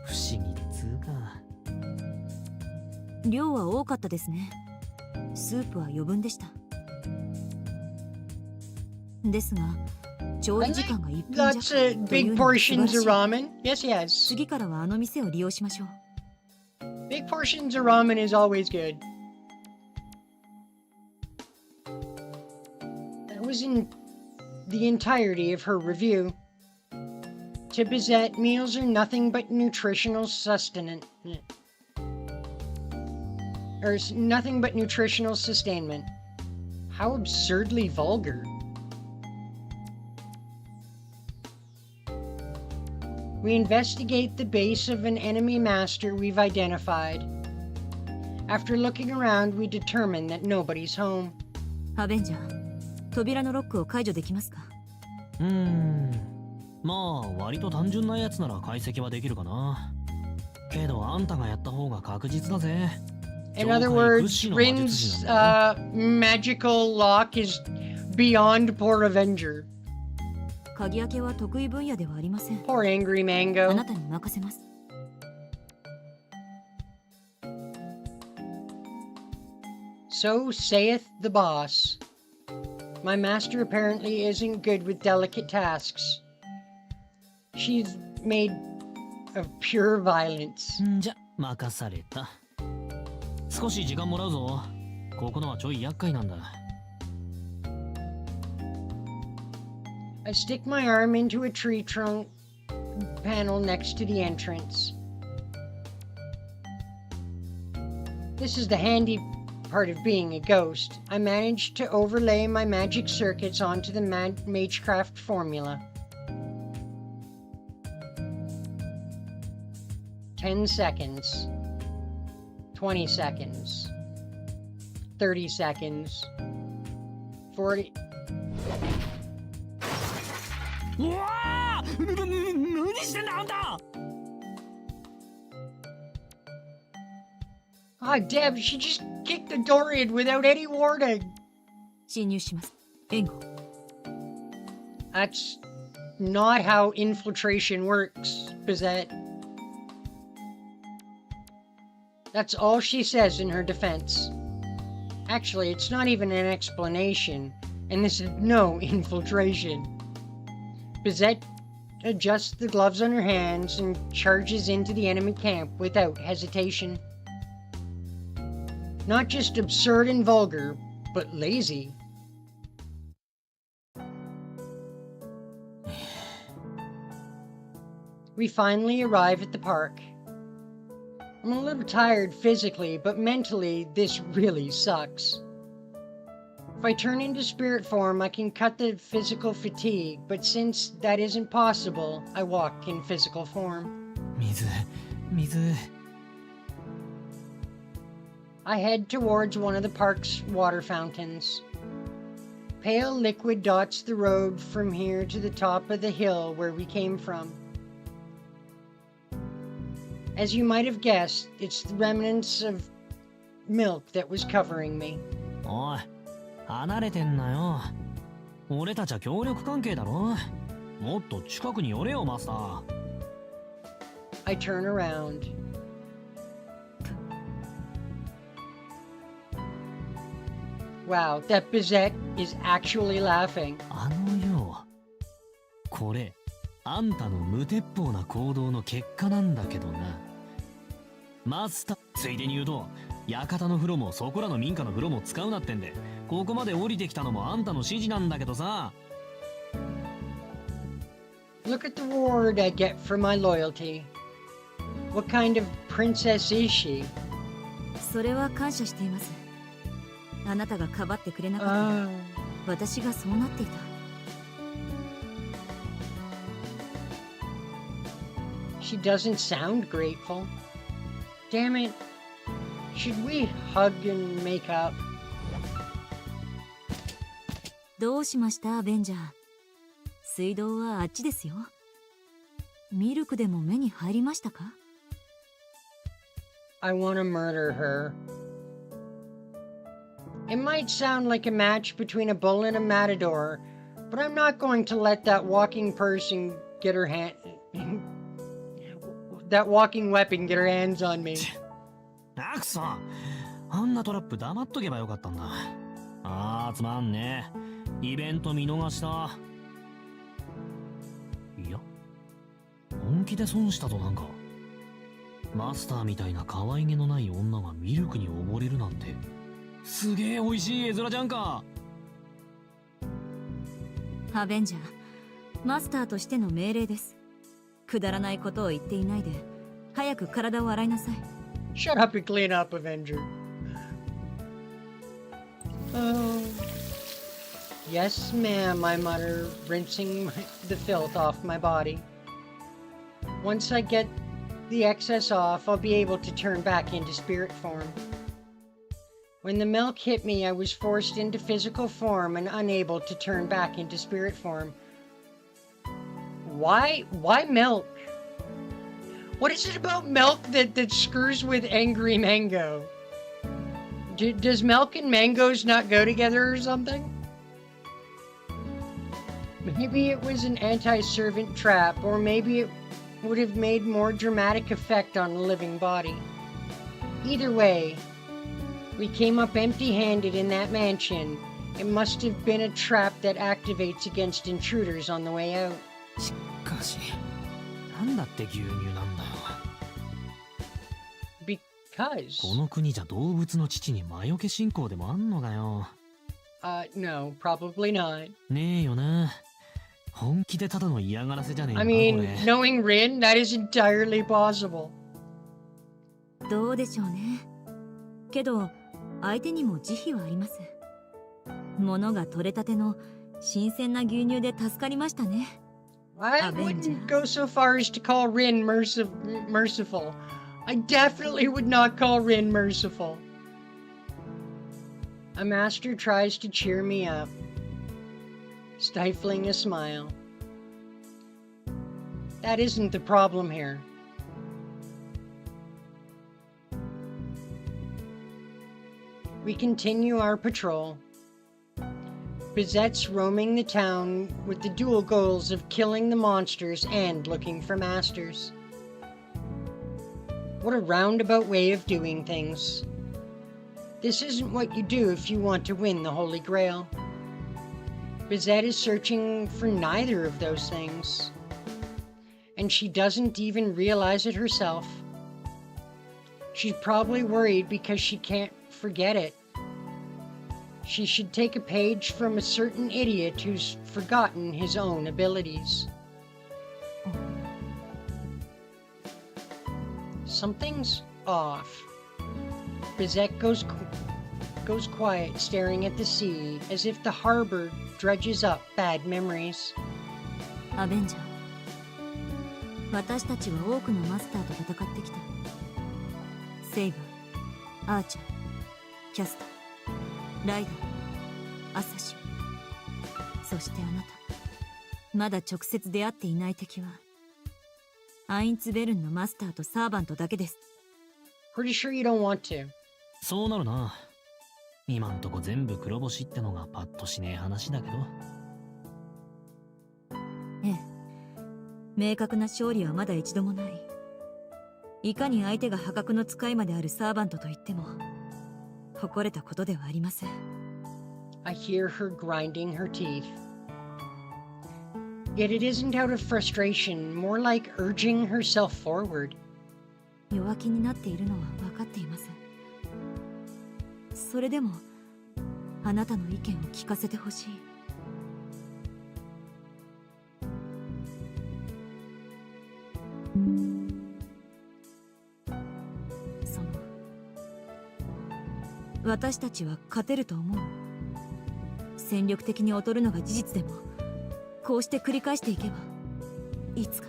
不思議つうか。量は多かったですね。スープは余分でした。ですが、調理時間が1分弱 Lots of big portions of ramen. Yes, yes. 次からはあの店を利用しましょう。Big portions of ramen is always good. That was in the entirety of her review. To Bizette, meals are nothing but nutritional sustenance. Or nothing but nutritional sustainment. How absurdly vulgar. We investigate the base of an enemy master we've identified. After looking around, we determine that nobody's home. アベンジャー、扉のロックを解除できますか？まあ割と単純なやつなら解析はできるかな。けどあんたがやった方が確実だぜ。In other words, Rin's magical lock is beyond poor Avenger. 鍵開けは得意分野ではありません。 Poor angry あ mango. なたに任せます。So saith the boss. My master apparently isn't good with delicate tasks. She's made of pure violence. じゃ、任された。少し時間もらうぞ。ここのはちょい厄介なんだ。I stick my arm into a tree trunk panel next to the entrance. This is the handy part of being a ghost. I managed to overlay my magic circuits onto the Magecraft formula. 10 seconds. 20 seconds. 30 seconds. 40... うわー！何してんだあんた！ God damn, she just kicked the door in without any warning. 侵入します。援護。That's not how infiltration works, Bizette. That's all she says in her defense. Actually, it's not even an explanation, and this is no infiltration. Bizette adjusts the gloves on her hands and charges into the enemy camp without hesitation. Not just absurd and vulgar, but lazy. We finally arrive at the park. I'm a little tired physically, but mentally, this really sucks. If I turn into spirit form, I can cut the physical fatigue, but since that isn't possible, I walk in physical form. 水。 I head towards one of the park's water fountains. Pale liquid dots the road from here to the top of the hill where we came from. As you might have guessed, it's the remnants of milk that was covering me. おい、離れてんなよ。俺たちは協力関係だろ。もっと近くに寄れよ、マスター。I turn around. Wow, that Bizette is actually laughing. あのよ、これ、あんたの無鉄砲な行動の結果なんだけどな。マスター、ついでに言うと、館の風呂もそこらの民家の風呂も使うなってんで、ここまで降りてきたのもあんたの指示なんだけどさ。Look at the reward I get for my loyalty. What kind of princess is she? それは感謝しています。あなたがかばってくれなかったら、私がそうなっていた。She doesn't sound grateful. Damn it. Should we hug and make up? どうしましたベンジャー。水道はあっちですよ。ミルクでも目に入りましたか？ I want to murder her. It might sound like a match between a bull and a matador, but I'm not going to let that walking person get her hand... that walking weapon get her hands on me. あくそ、あんなトラップ黙っとけばよかったんだ。あーつまんねえ。イベント見逃した。いや、本気で損したとなんか。マスターみたいな可愛げのない女がミルクに溺れるなんて、すげえ美味しい絵面じゃんか。アベンジャー、マスターとしての命令です。くだらないことを言っていないで、早く体を洗いなさい。Shut up and clean up, Avenger. Oh. Yes, ma'am, I mutter, rinsing the filth off my body. Once I get the excess off, I'll be able to turn back into spirit form. When the milk hit me, I was forced into physical form and unable to turn back into spirit form. Why milk? What is it about milk that screws with Angry Mango? Does milk and mangoes not go together or something? Maybe it was an anti-servant trap, or maybe it would have made more dramatic effect on a living body. Either way, we came up empty-handed in that mansion. It must have been a trap that activates against intruders on the way out. しかし、なんだって牛乳なんだよ。Because... この国じゃ動物の乳に魔除け信仰でもあんのかよ。No, probably not. ねえよな。本気でただの嫌がらせじゃねえか。I mean, knowing Rin, that is entirely possible. どうでしょうね。けど、相手にも慈悲はあります。物が取れたての新鮮な牛乳で助かりましたね。I wouldn't go so far as to call Rin merciful. I definitely would not call Rin merciful. A master tries to cheer me up, stifling a smile. That isn't the problem here. We continue our patrol. Bizette's roaming the town with the dual goals of killing the monsters and looking for masters. What a roundabout way of doing things. This isn't what you do if you want to win the Holy Grail. Bizet is searching for neither of those things. And she doesn't even realize it herself. She's probably worried because she can't forget it. She should take a page from a certain idiot who's forgotten his own abilities. Something's off. Bizet goes quiet, staring at the sea, as if the harbor dredges up bad memories. アベンジャー、私たちは多くのマスターと戦ってきた。セイバー、アーチャー、キャスター、ライダー、アサシン、そしてあなた。まだ直接出会っていない敵はアインツベルンのマスターとサーバントだけです。 Pretty sure you don't want to. そうなるな。今んとこ全部黒星ってのがパッとしねえ話だけど。ええ、明確な勝利はまだ一度もない。いかに相手が破格の使いまであるサーバントといっても誇れたことではありません。 I hear her grinding her teeth. Yet it isn't out of frustration, more like urging herself forward. 弱気になっているのは分かっています。それでもあなたの意見を聞かせてほしい。その私たちは勝てると思う。戦力的に劣るのが事実でもこうして繰り返していけばいつか。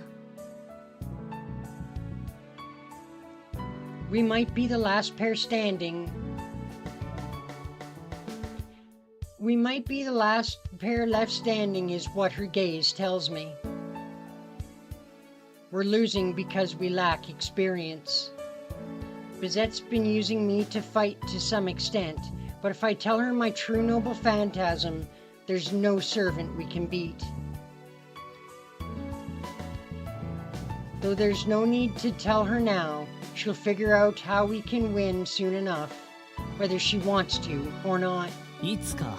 We might be the last pair standing. We might be the last pair left standing is what her gaze tells me. We're losing because we lack experience. Bizet's been using me to fight to some extent, but if I tell her my true noble phantasm, there's no servant we can beat. Though there's no need to tell her now, she'll figure out how we can win soon enough, whether she wants to or not. いつか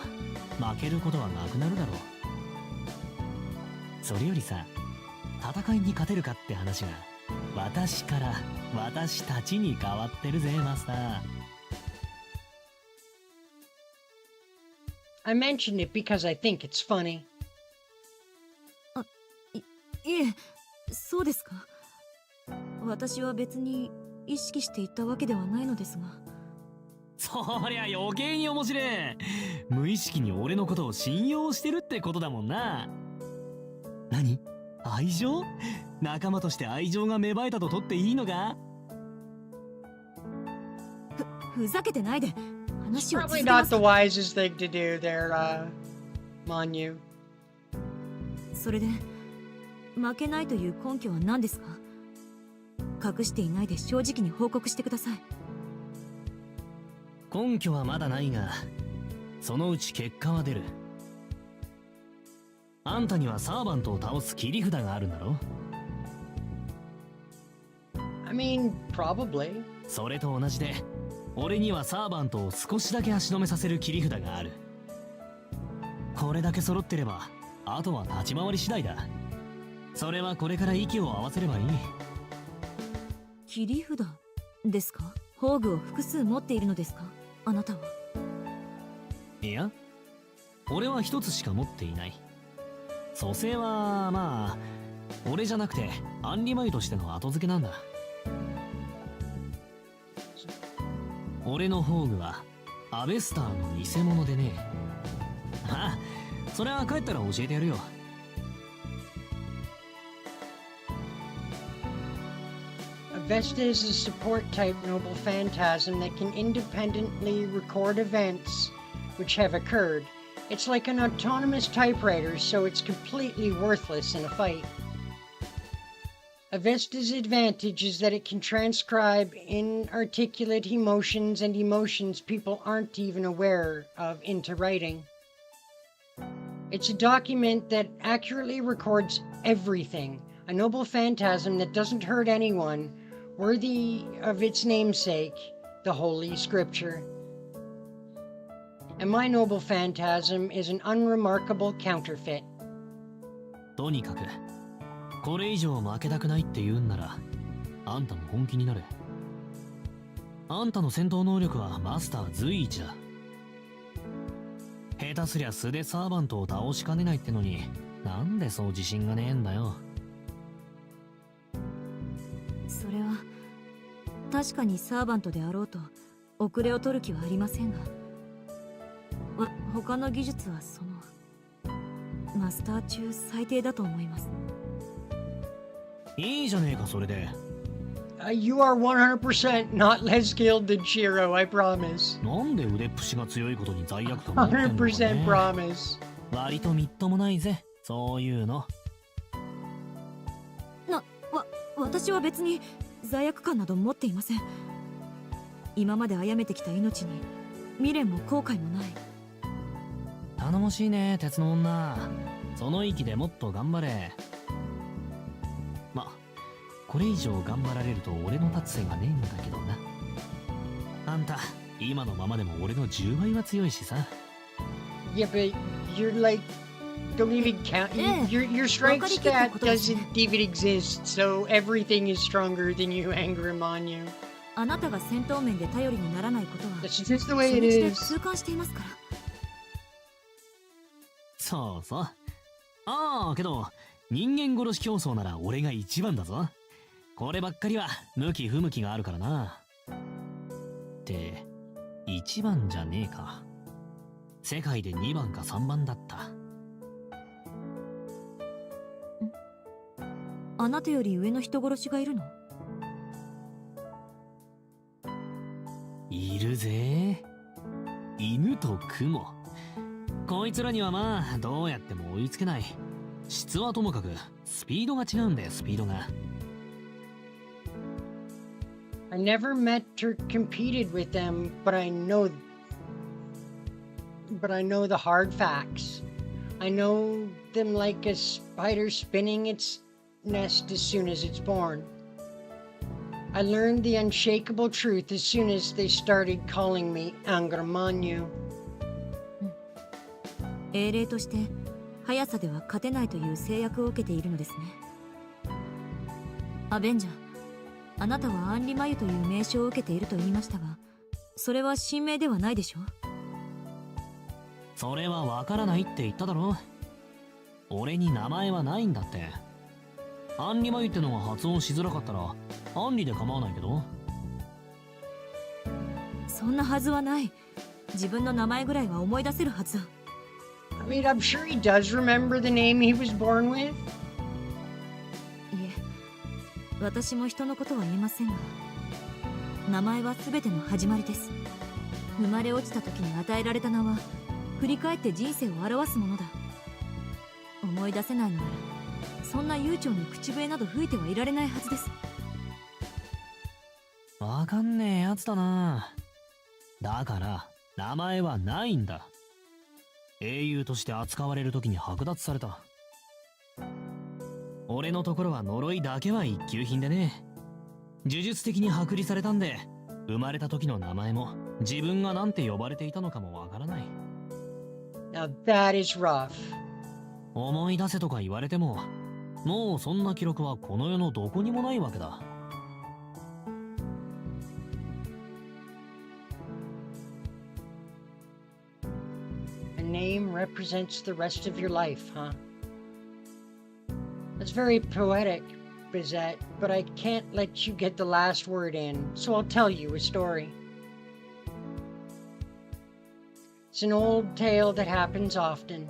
負けることはなくなるだろう。それよりさ、戦いに勝てるかって話が私から私たちに変わってるぜ、マスター。I mentioned it because I think it's funny. いえ、そうですか。私は別に意識していったわけではないのですが。そりゃ余計に面白い。無意識に俺のことを信用してるってことだもんな。何？愛情？仲間として愛情が芽生えたと取っていいのか？ふざけてないで。 It's probably not the wisest thing to do there, Manu. それで負けないという根拠は何ですか？隠していないで正直に報告してください。根拠はまだないが、そのうち結果は出る。あんたにはサーバントを倒す切り札があるんだろ？ I mean, probably. それと同じで、俺にはサーバントを少しだけ足止めさせる切り札がある。これだけ揃ってれば、あとは立ち回り次第だ。それはこれから息を合わせればいい。切り札ですか？宝具を複数持っているのですか？あなたは。いや、俺は一つしか持っていない。蘇生はまあ俺じゃなくてアンリマイとしての後付けなんだ。俺の宝具はアベスターの偽物でね。ああ、それは帰ったら教えてやるよ。Avesta is a support type noble phantasm that can independently record events which have occurred. It's like an autonomous typewriter, so it's completely worthless in a fight. Avesta's advantage is that it can transcribe inarticulate emotions and emotions people aren't even aware of into writing. It's a document that accurately records everything, a noble phantasm that doesn't hurt anyone, worthy of its namesake, the Holy Scripture. And my noble phantasm is an unremarkable counterfeit. とにかくこれ以上負けたくないって言うんならあんたも本気になる。あんたの戦闘能力はマスター随一だ。下手すりゃ素でサーバントを倒しかねないってのになんでそう自信がねえんだよ。それは確かにサーバントであろうと遅れを取る気はありませんが、他の技術はそのマスター中最低だと思います。いいじゃねえかそれで。You are 100% not less skilled than Shiro, I promise. なんで腕っぷしが強いことに罪悪感持ってんのかね。100% promise. 割とみっともないぜそういうの。私は別に罪悪感など持っていません。今まで殺めてきた命に未練も後悔もない。頼もしいね鉄の女。その息でもっと頑張れ。ま、これ以上頑張られると俺の立つ瀬がねえんだけどな。あんた今のままでも俺の10倍は強いしさ。Yeah, but you're like, don't even count. Your strength stat doesn't even exist, so everything is stronger than you, Angrimanyu. あなたが戦闘面で頼りにならないことは That's just the way it 初日で is. 痛感していますから。そうそう。ああけど人間殺し競争なら俺が一番だぞ。こればっかりは向き不向きがあるからな。って一番じゃねえか。世界で2番か3番だった。あなたより上の人殺しがいるの？いるぜ。犬と雲。こいつらにはまあどうやっても追いつけない。質はともかくスピードが違うんだよスピードが。I never met or competed with them, but I know the hard facts. I know them like a spider spinning its nest as soon as it's born. I learned the unshakable truth as soon as they started calling me Angramanyu. 英霊として速さでは勝てないという制約を受けているのですね。アベンジャー、あなたはアンリマユという名称を受けていると言いましたが、それは神名ではないでしょう。それはわからないって言っただろ。俺に名前はないんだって。アンリマユってのが発音しづらかったらアンリで構わないけど。そんなはずはない。自分の名前ぐらいは思い出せるはずだ。I mean, I'm sure he does remember the name he was born with. いえ、私も人のことは言えませんが、名前は全ての始まりです。生まれ落ちた時に与えられた名は振り返って人生を表すものだ。思い出せないのならそんな悠長に口笛など吹いてはいられないはずです。わかんねえやつだな。だから名前はないんだ。英雄として扱われる時に剥奪された。俺のところは呪いだけは一級品でね。呪術的に剥離されたんで生まれた時の名前も自分がなんて呼ばれていたのかもわからない。 Now that is rough. 思い出せとか言われてももうそんな記録はこの世のどこにもないわけだ。A name represents the rest of your life, huh? That's very poetic, Bizette, but I can't let you get the last word in, so I'll tell you a story. It's an old tale that happens often.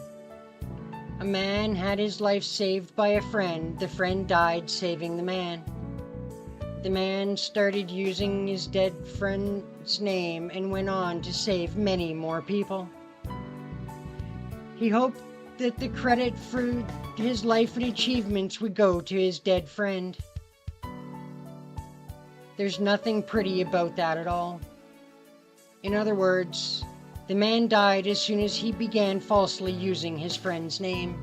A man had his life saved by a friend. The friend died saving the man. The man started using his dead friend's name and went on to save many more people. He hoped that the credit for his life and achievements would go to his dead friend. There's nothing pretty about that at all. In other words, the man died as soon as he began falsely using his friend's name.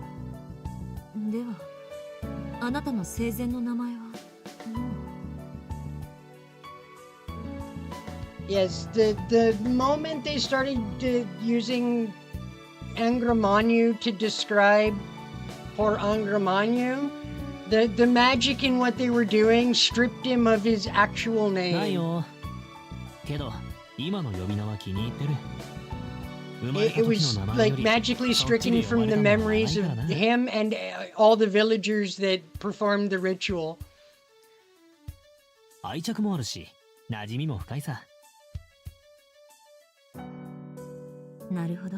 では、あなたの生前の名前は Yes, the moment they started using Angramanyu to describe poor Angramanyu, the magic in what they were doing stripped him of his actual ない name. よ。けど、今の呼び名は気に入ってる。生まれ It, た it 時 was の名前よ like り magically そっち stricken で呼ば from れ the たのが長 memories い of からな。 him and all the villagers that performed the ritual. 愛着もあるし、馴染みも深いさ。なるほど。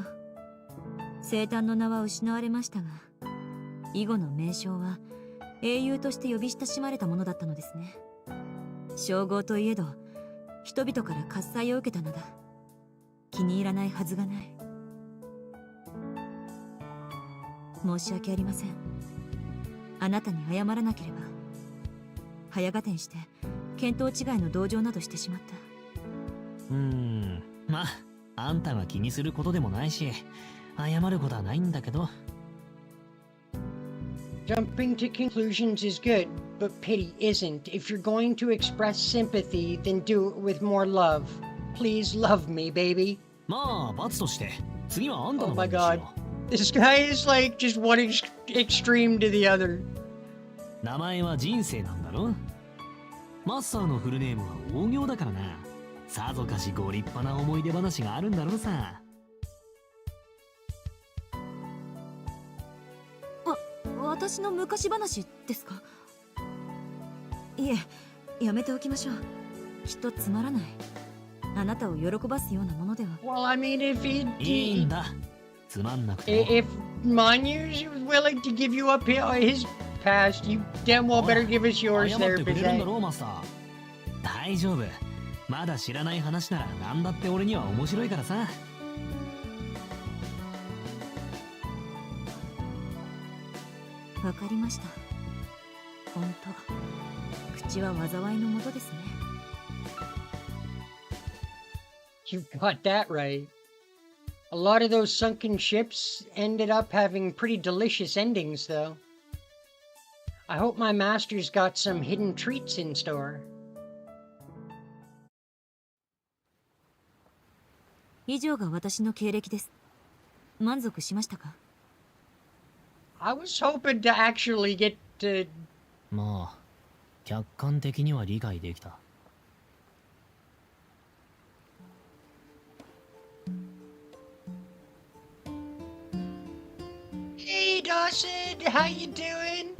生誕の名は失われましたが、以後の名称は英雄として呼び親しまれたものだったのですね。称号といえど、人々から喝采を受けた名だ。気に入らないはずがない。申し訳ありません。あなたに謝らなければ。早合点して見当違いの同情などしてしまった。まあ、あんたが気にすることでもないし、謝ることはないんだけど。Jumping to conclusions is good, but pity isn't. If you're going to express sympathy, then do it with more love. Please love me, baby. まあ、罰として、次はあんたの Oh 番 my にしよ god. This guy is like just one extreme to the other. う。名前は人生なんだろ。マスターのフルネームは大行だからな。さぞかしご立派な思い出話があるんだろうさ。私の昔話ですか？いえ、やめておきましょう。きっとつまらない。あなたを喜ばすようなものでは。Well, I mean, if いいん he... だ。つまんなくても。If Manyu's willing to give you up his past, you damn well better give us yours 謝 there, ってくれるんだ Bizet. ろう、マスター。大丈夫。まだ知らない話なら何だって俺には面白いからさ。わかりました。本当、口は災いのもとですね。You got that right. A lot of those sunken ships ended up having pretty delicious endings, though. I hope my master's got some hidden treats in store. 以上が私の経歴です。満足しましたか？ I was hoping to actually get to... まあ、客観的には理解できた。Hey, Dawson, how you doing?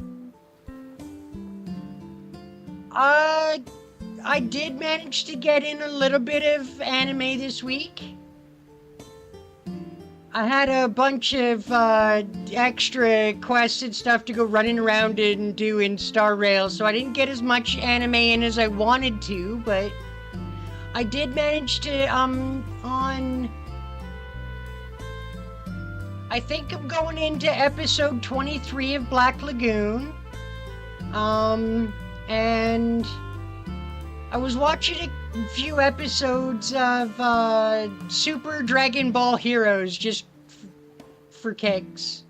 I did manage to get in a little bit of anime this week. I had a bunch of extra quests and stuff to go running around and do in Star Rail, so I didn't get as much anime in as I wanted to, but I did manage to, I think I'm going into episode 23 of Black Lagoon. And I was watching a few episodes of Super Dragon Ball Heroes just for kicks.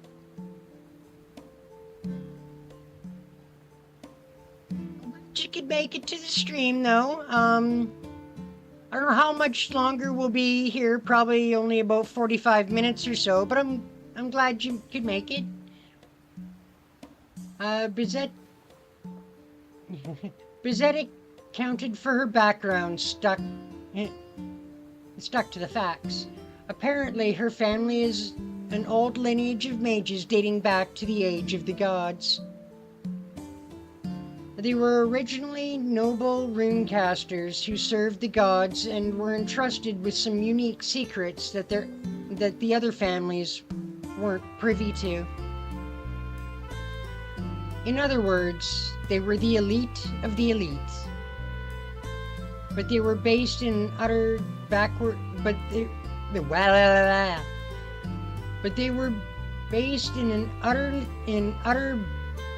You could make it to the stream though. I don't know how much longer we'll be here. Probably only about 45 minutes or so. But I'm glad you could make it. Bizet accounted for her background, stuck to the facts. Apparently, her family is an old lineage of mages dating back to the age of the gods. They were originally noble runecasters who served the gods and were entrusted with some unique secrets that the other families weren't privy to. In other words, they were the elite of the elite. But they were based in utter backward. But they were based in utter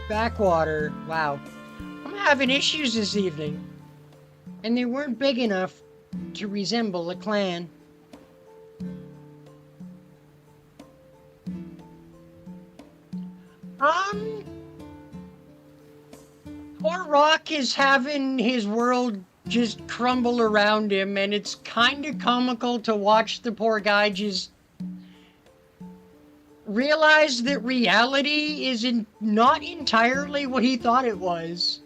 backwater. Wow. I'm having issues this evening. And they weren't big enough to resemble a clan. Poor Rock is having his world just crumble around him, and it's kind of comical to watch the poor guy just realize that reality is not entirely what he thought it was.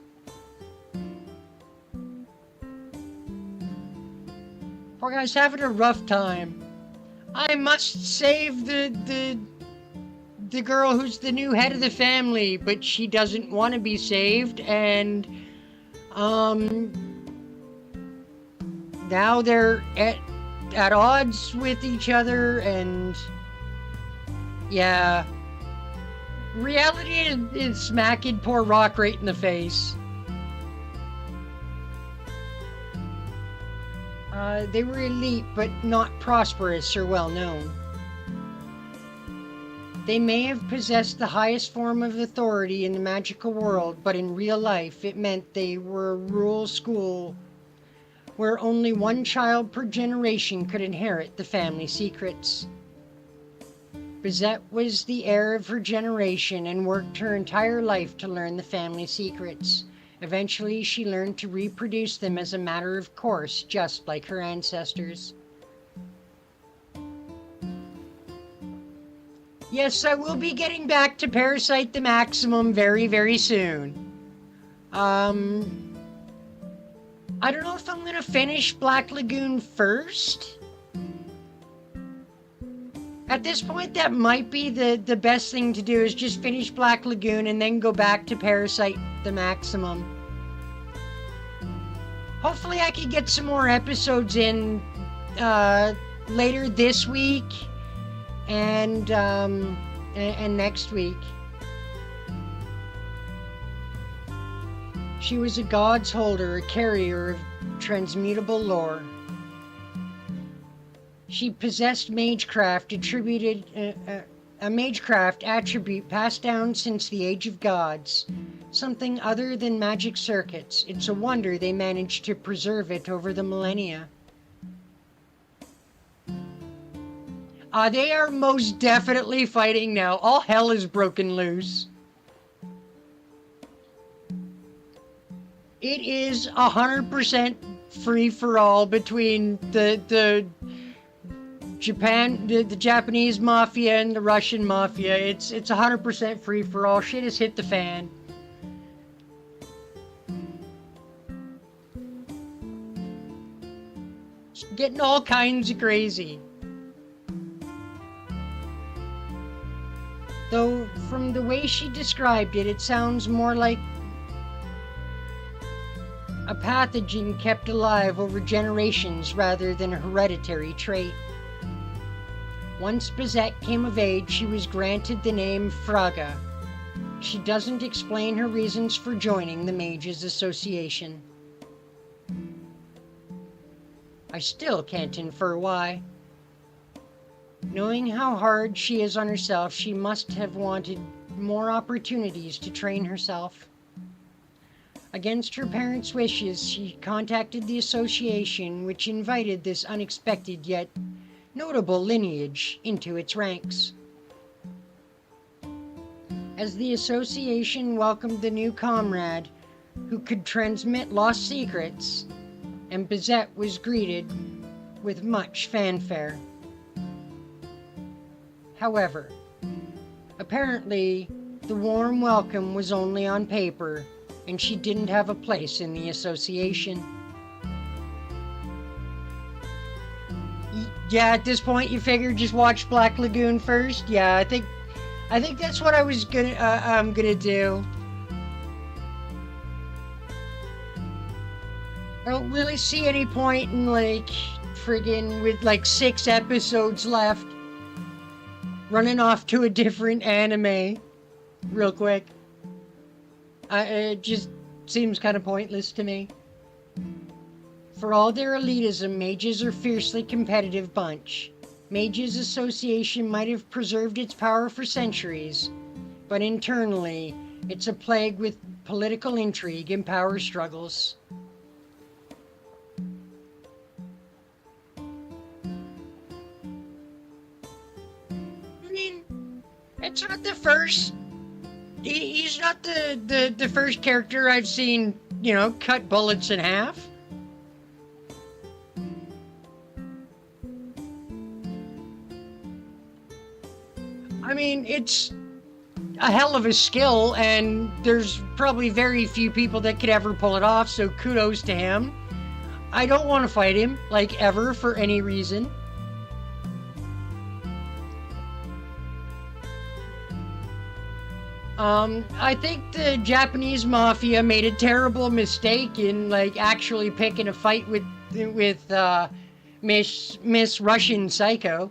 Poor guy's having a rough time. I must save the girl who's the new head of the family, but she doesn't want to be saved, and now they're at odds with each other, and yeah, reality is smacking poor Rock right in the face. They were elite, but not prosperous or well known. They may have possessed the highest form of authority in the magical world, but in real life it meant they were a rural school where only one child per generation could inherit the family secrets. Bizette was the heir of her generation and worked her entire life to learn the family secrets. Eventually, she learned to reproduce them as a matter of course, just like her ancestors. Yes, I will be getting back to Parasite the Maximum very, very soon. I don't know if I'm going to finish Black Lagoon first. At this point, that might be the best thing to do, is just finish Black Lagoon and then go back to Parasite the Maximum. Hopefully I can get some more episodes in later this week and next week. She was a god's holder, a carrier of transmutable lore. She possessed magecraft, a magecraft attribute passed down since the Age of Gods. Something other than magic circuits. It's a wonder they managed to preserve it over the millennia. They are most definitely fighting now. All hell is broken loose. It is 100% free-for-all between the Japanese mafia and the Russian mafia. It's 100% free-for-all. Shit has hit the fan. It's getting all kinds of crazy. Though, from the way she described it, it sounds more like a pathogen kept alive over generations rather than a hereditary trait. Once Bizette came of age, she was granted the name Fraga. She doesn't explain her reasons for joining the Mages Association. I still can't infer why. Knowing how hard she is on herself, she must have wanted more opportunities to train herself. Against her parents' wishes, she contacted the association, which invited this unexpected yet notable lineage into its ranks. As the association welcomed the new comrade who could transmit lost secrets, and Bizette was greeted with much fanfare. However, apparently the warm welcome was only on paper, and she didn't have a place in the association. Yeah, at this point you figure just watch Black Lagoon first? Yeah, I think that's what I was gonna do. I don't really see any point in, like, friggin' with, like, 6 episodes left, running off to a different anime real quick. It just seems kind of pointless to me. For all their elitism, mages are a fiercely competitive bunch. Mages Association might have preserved its power for centuries, but internally, it's a plague with political intrigue and power struggles. I mean, it's not the first. He's not the first character I've seen, cut bullets in half. it's a hell of a skill, and there's probably very few people that could ever pull it off, so kudos to him. I don't want to fight him, like, ever, for any reason. I think the Japanese mafia made a terrible mistake in, like, actually picking a fight with Miss Russian Psycho.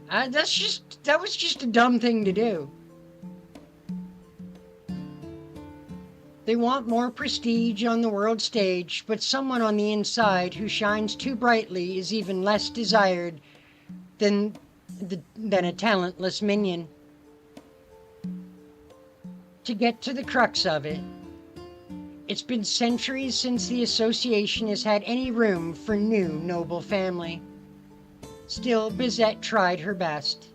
That was just a dumb thing to do. They want more prestige on the world stage, but someone on the inside who shines too brightly is even less desired than a talentless minion. To get to the crux of it, it's been centuries since the association has had any room for new noble family. Still, Bizette tried her best.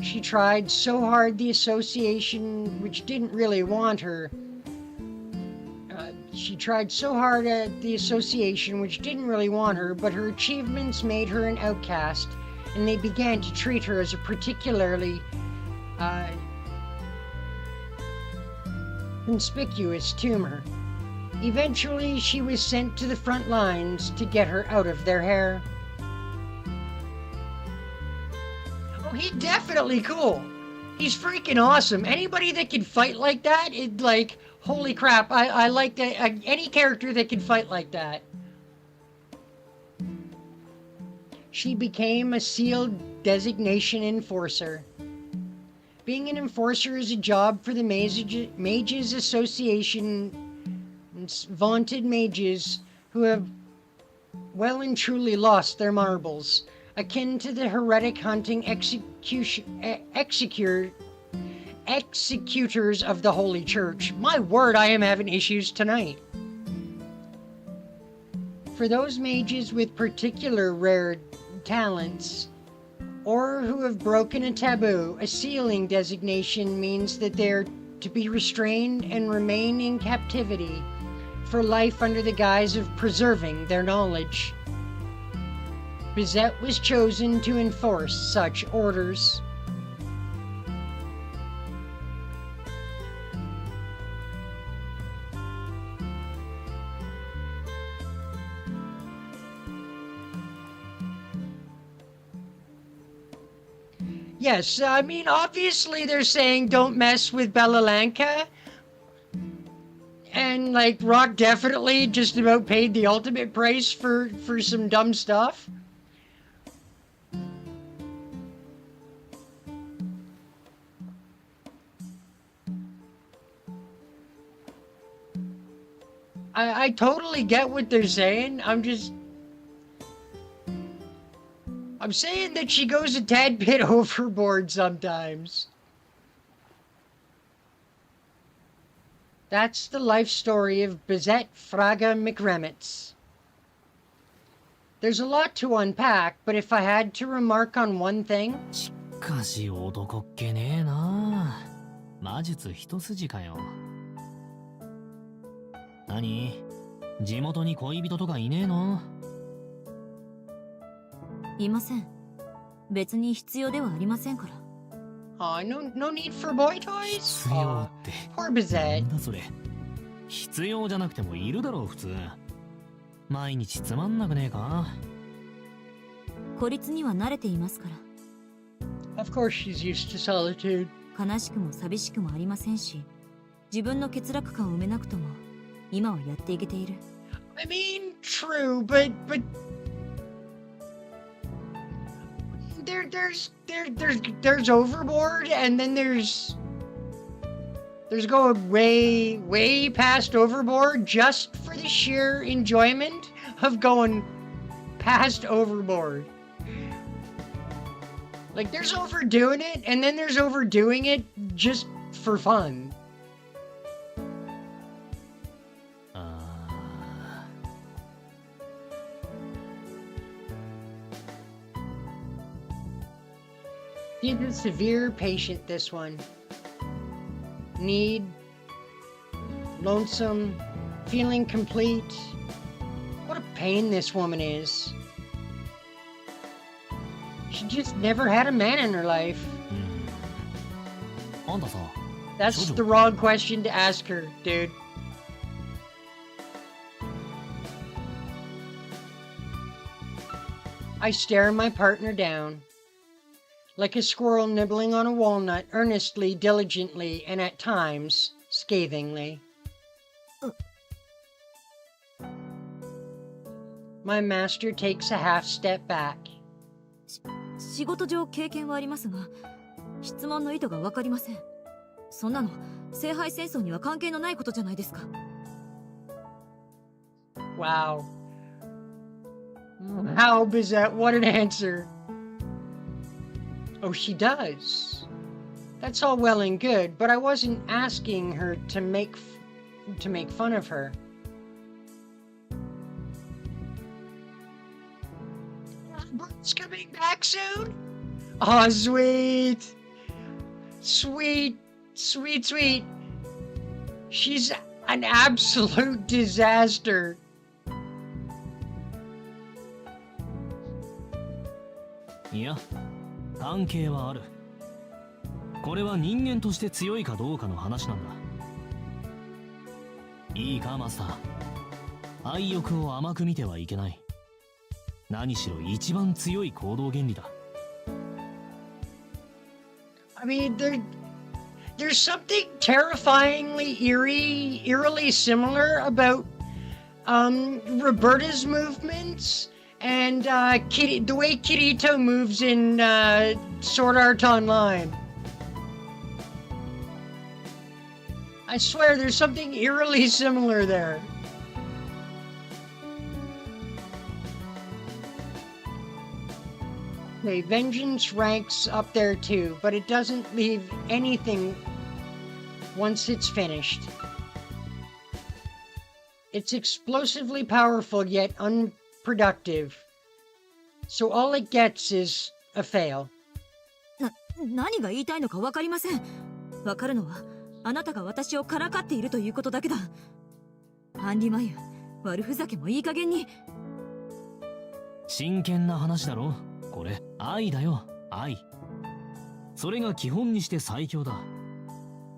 She tried so hard the association, which didn't really want her, but her achievements made her an outcast, and they began to treat her as a particularly conspicuous tumor. Eventually, she was sent to the front lines to get her out of their hair. Oh, he's definitely cool. He's freaking awesome. Anybody that can fight like that, like, holy crap, I like that. Any character that can fight like that. She became a sealed designation enforcer. Being an enforcer is a job for the Mages Association's vaunted mages who have well and truly lost their marbles, akin to the heretic hunting executors of the Holy Church. My word, I am having issues tonight. For those mages with particular rare talents, or who have broken a taboo, a sealing designation means that they're to be restrained and remain in captivity for life under the guise of preserving their knowledge. Bizette was chosen to enforce such orders. Yes, I mean, obviously they're saying don't mess with Belalanka. And, like, Rock definitely just about paid the ultimate price for some dumb stuff. I totally get what they're saying. I'm saying that she goes a tad bit overboard sometimes. That's the life story of Bizette Fraga McRemitz. There's a lot to unpack, but if I had to remark on one thing... しかし男っ気ねえな。魔術一筋かよ。何？地元に恋人とかいねえの？いません。別に必要ではありませんから。no need for boy toys? 必要って。Poor Bizette. なんだそれ。必要じゃなくてもいるだろう普通。毎日つまんなくねえか？孤立には慣れていますから。Of course she's used to solitude. 悲しくも寂しくもありませんし、自分の欠落感を埋めなくとも、今はやっていけている。I mean, true, but there's overboard, and then there's going way past overboard just for the sheer enjoyment of going past overboard. Like, there's overdoing it, and then there's overdoing it just for fun. He's a severe patient, this one. Need, lonesome, feeling complete. What a pain this woman is. She just never had a man in her life. あんたさ、 That's the wrong question to ask her, dude. I stare my partner down. Like a squirrel nibbling on a walnut, earnestly, diligently, and at times, scathingly. My master takes a half step back. 仕事上経験はありますが、質問の意図がわかりません。そんなの聖杯戦争には関係のないことじゃないですか。Wow. How bizarre. What an answer. Oh, she does. That's all well and good, but I wasn't asking her to make fun of her. Bert's coming back soon? Oh, sweet. Sweet, sweet, sweet. She's an absolute disaster. いや、関係はある。これは人間として強いかどうかの話なんだ。いいか、マスター。愛欲を甘く見てはいけない。何しろ一番強い行動原理だ。I mean, there's something terrifyingly eerily similar about Roberta's movements and the way Kirito moves in Sword Art Online. I swear there's something eerily similar there. Okay, vengeance ranks up there too, but it doesn't leave anything once it's finished. It's explosively powerful yet unproductive. So all it gets is a fail. 何が言いたいのかわかりません。わかるのはあなたが私をからかっているということだけだ。アンリマユ、悪ふざけもいい加減に。真剣な話だろ。これ愛だよ、愛。それが基本にして最強だ。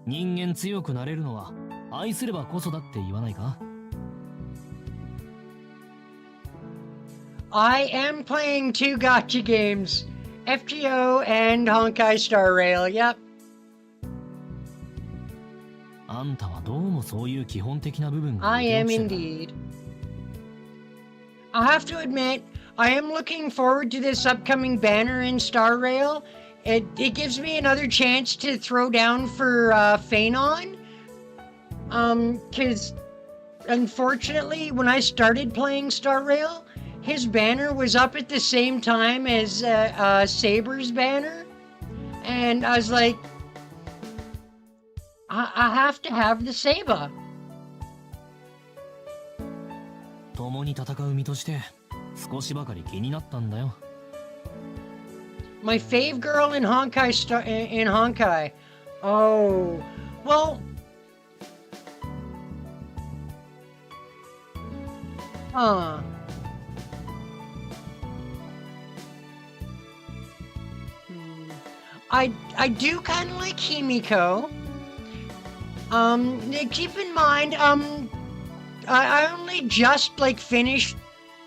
人間強くなれるのは愛すればこそだって言わないか？ I am playing 2 gacha games, FGO and Honkai Star Rail. Yep. あんたはどうもそういう基本的な部分が I am indeed. I'll have to admit, I am looking forward to this upcoming banner in Star Rail. It gives me another chance to throw down for Phanon. Because unfortunately, when I started playing Star Rail, his banner was up at the same time as Saber's banner. And I was like, I have to have the Saber. 共に戦う身として少しばかり気になったんだよ。My fave girl in Honkai in Honkai. Oh, well. Huh. I do kind of like Himiko. Keep in mind, I only just finished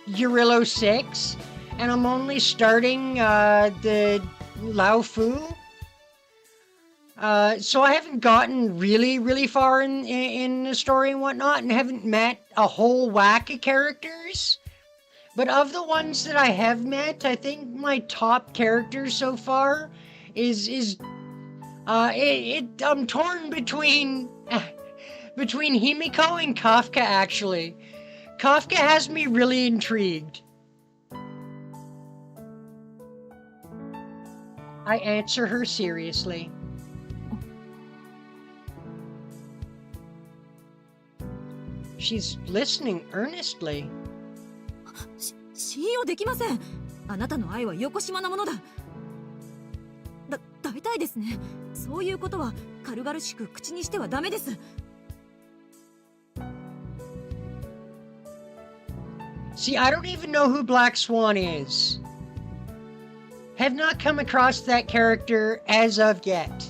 Yurillo 6, and I'm only starting the Lao Fu. So I haven't gotten really far in the story and whatnot, and haven't met a whole whack of characters. But of the ones that I have met, I think my top character so far is I'm torn between Himiko and Kafka, actually. Kafka has me really intrigued. I answer her seriously. She's listening earnestly. 信用できません。あなたの愛はよこしまなものだ。大体ですね。そういうことは軽々しく口にしてはダメです。See, I don't even know who Black Swan is. Have not come across that character as of yet.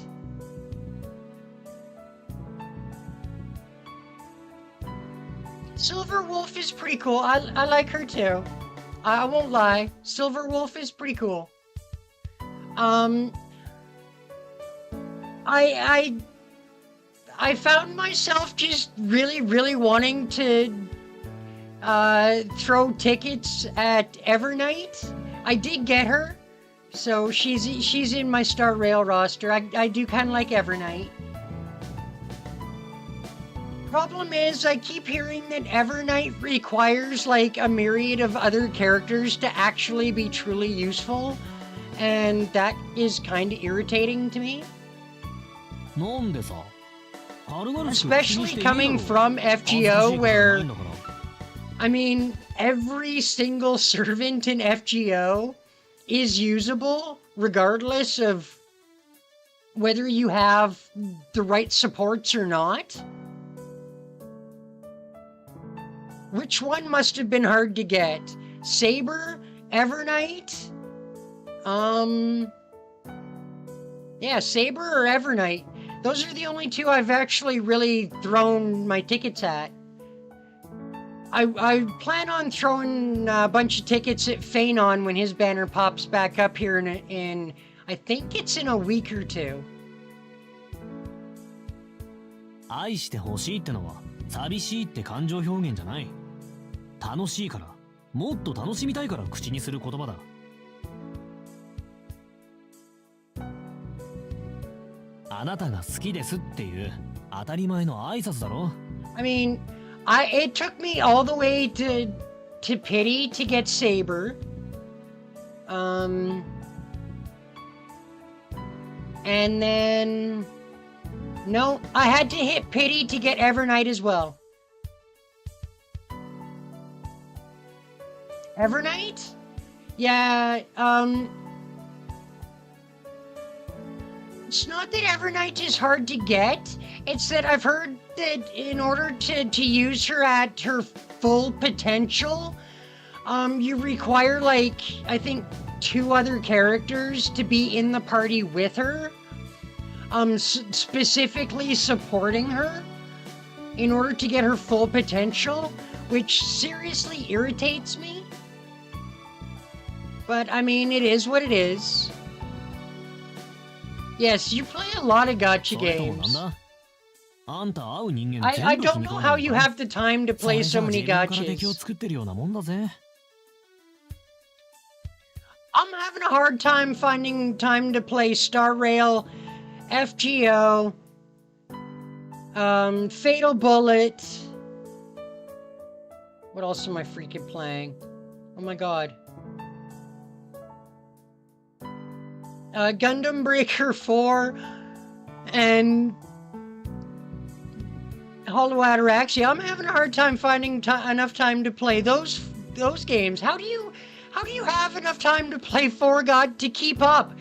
Silver Wolf is pretty cool. I like her too. I won't lie. Silver Wolf is pretty cool. I found myself just really wanting to throw tickets at Evernight. I did get her, so she's in my Star Rail roster. I do kind of like Evernight. Problem is, I keep hearing that Evernight requires like a myriad of other characters to actually be truly useful, and that is kind of irritating to me. Especially coming from FGO, where, I mean, every single servant in FGO is usable, regardless of whether you have the right supports or not. Which one must have been hard to get? Saber? Evernight? Yeah, Saber or Evernight. Those are the only two I've actually really thrown my tickets at. I plan on throwing a bunch of tickets at Phanon when his banner pops back up here in I think it's in a week or two. 愛してほしいってのは寂しいって感情表現じゃない。楽しいから、もっと楽しみたいから口にする言葉だ。あなたが好きですっていう当たり前の挨拶だろ。I mean, it took me all the way to pity to get Saber. And then no, I had to hit pity to get Evernight as well. Evernight? Yeah, it's not that Evernight is hard to get, it's that I've heard that in order to use her at her full potential, you require, like, I think 2 other characters to be in the party with her, specifically supporting her, in order to get her full potential, which seriously irritates me. But, I mean, it is what it is. Yes, you play a lot of gacha games. I don't know how you have the time to play so many gachas. I'm having a hard time finding time to play Star Rail, FGO, Fatal Bullet. What else am I freaking playing? Oh my god. Gundam Breaker 4 and Hollow Ataraxia. I'm having a hard time finding enough time to play those games. How do you have enough time to play 4 to keep up?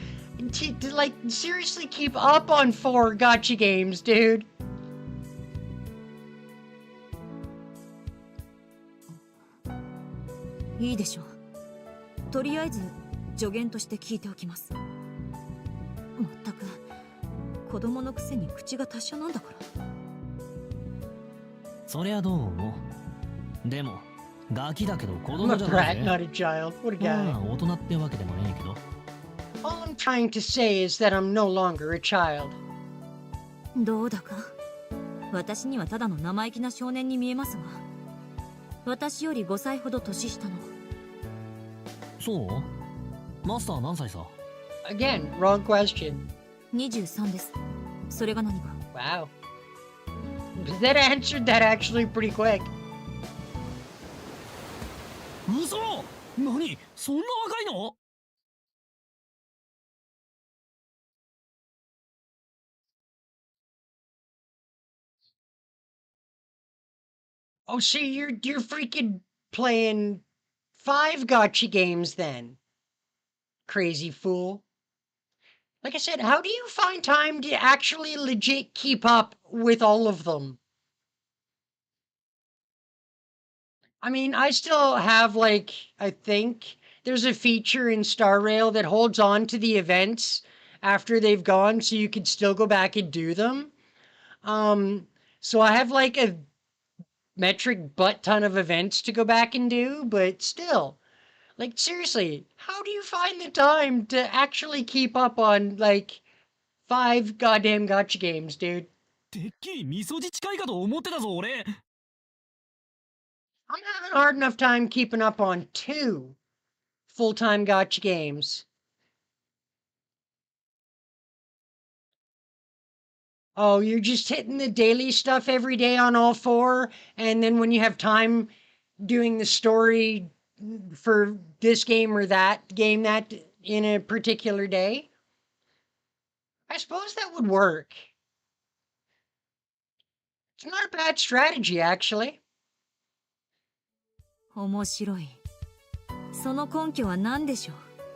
To like seriously keep up on 4 gacha games, dude.いいでしょう。とりあえず助言として聞いておきます。まったく子供のくせに口が達者なんだから。そりゃどう思う。でもガキだけど子 I'm 供 a じゃない brat, ぜ。 not a child. What a guy. まあ大人ってわけでもねえけど。 All I'm trying to say is that I'm no longer a child. どうだか私にはただの生意気な少年に見えますが、私より5歳ほど年下の。そうマスター何歳さ。 Again, wrong question. 23です。それが何か。 Wow. That answered that actually pretty quick. 嘘。何そんな若いの。 Oh, so you're freaking playing 5 gacha games then? Crazy fool. Like I said, how do you find time to actually legit keep up with all of them? I mean, I still have, like, I think there's a feature in Star Rail that holds on to the events after they've gone, so you can still go back and do them. So I have like a metric butt ton of events to go back and do, but still, like seriously, how do you find the time to actually keep up on like 5 goddamn gotcha games, dude? てっきり味噌汁近いかと思ってたぞ俺。 I'm having a hard enough time keeping up on 2 full-time gotcha games. Oh, you're just hitting the daily stuff every day on all 4, and then when you have time doing the story for this game or that game that in a particular day? I suppose that would work. It's not a bad strategy, actually. 面白い。その根拠は何でしょ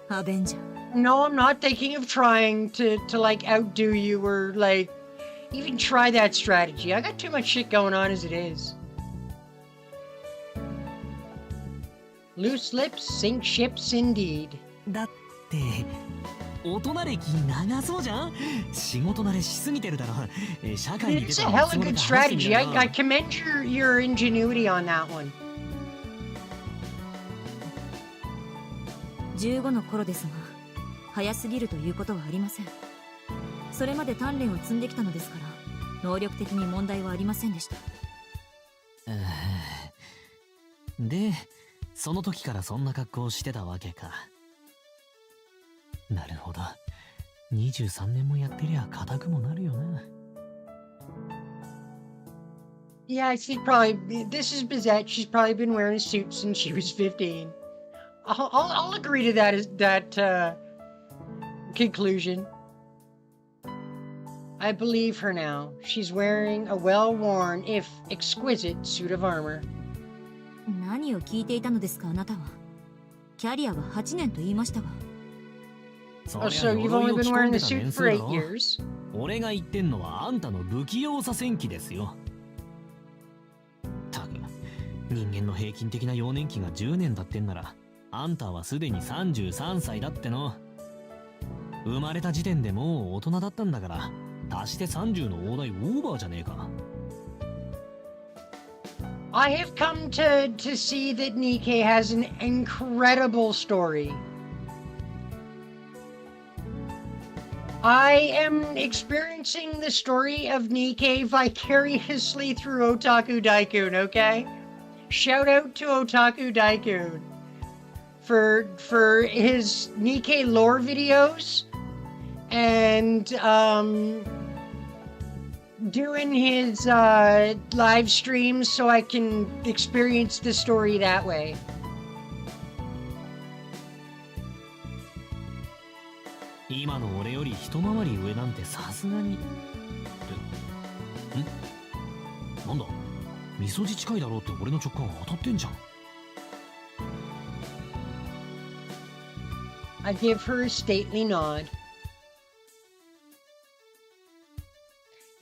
う、アベンジャー。No, I'm not thinking of trying to like outdo you or like even try that strategy. I got too much shit going on as it is. Loose lips sink ships indeed. だって大人歴長そうじゃん。仕事慣れしすぎてるだろ。社会に出 It's た a ら hella good strategy. I commend your ingenuity on that one. 15の頃ですが、早すぎるということはありません。それまで鍛錬を積んできたのですから、能力的に問題はありませんでした。で、その時からそんな格好をしてたわけか。なるほど。23年もやってりゃ硬くもなるよな。Yeah, she's probably. This is Bizette. She's probably been wearing a suit since she was 15. I'll agree to that conclusion. I believe her now. She's wearing a well-worn, if exquisite, suit of armor. 何を聞いていたのですか、あなたは。キャリアは8年と言いましたが。Oh, so you've only been wearing the suit for 8 years? 俺が言ってんのはあんたの不器用さ戦記ですよ。たく、人間の平均的な幼年期が10年経ってんなら、あんたはすでに33歳だっての。生まれた時点でもう大人だったんだから、足して30の大台オーバーじゃねえか。I have come to see that Nikkei has an incredible story. I am experiencing the story of Nikkei vicariously through Otaku Daikun, okay? Shout out to Otaku Daikun for his Nikkei lore videos and doing his live streams so I can experience the story that way. 今の俺より一回り上なんてさすがに。なんだ、味噌汁近いだろうって俺の直感当たってんじゃん。I give her a stately nod.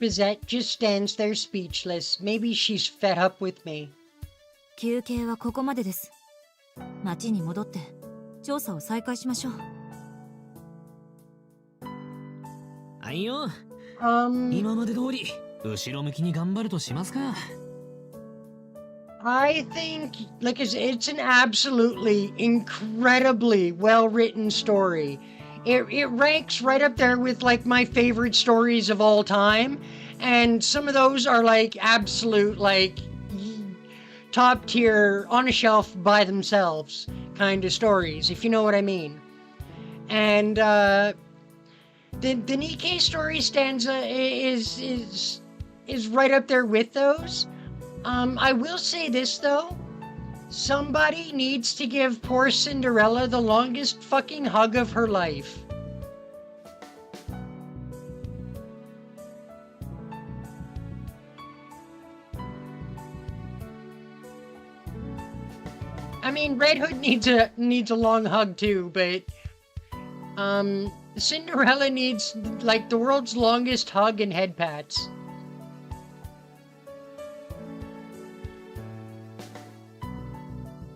Bizette just stands there speechless. Maybe she's fed up with me. 休憩はここまでです。町に戻って調査を再開しましょう。はいよ。Um, 今まで通り後ろ向きに頑張るとしますか。I think like it's an absolutely incredibly well-written story. It ranks right up there with like my favorite stories of all time, and some of those are like absolute like top tier on a shelf by themselves kind of stories, if you know what I mean. And the Nikkei story stanza is right up there with those. I will say this though. Somebody needs to give poor Cinderella the longest fucking hug of her life. I mean, Red Hood needs a long hug too, but Cinderella needs like the world's longest hug and head pats.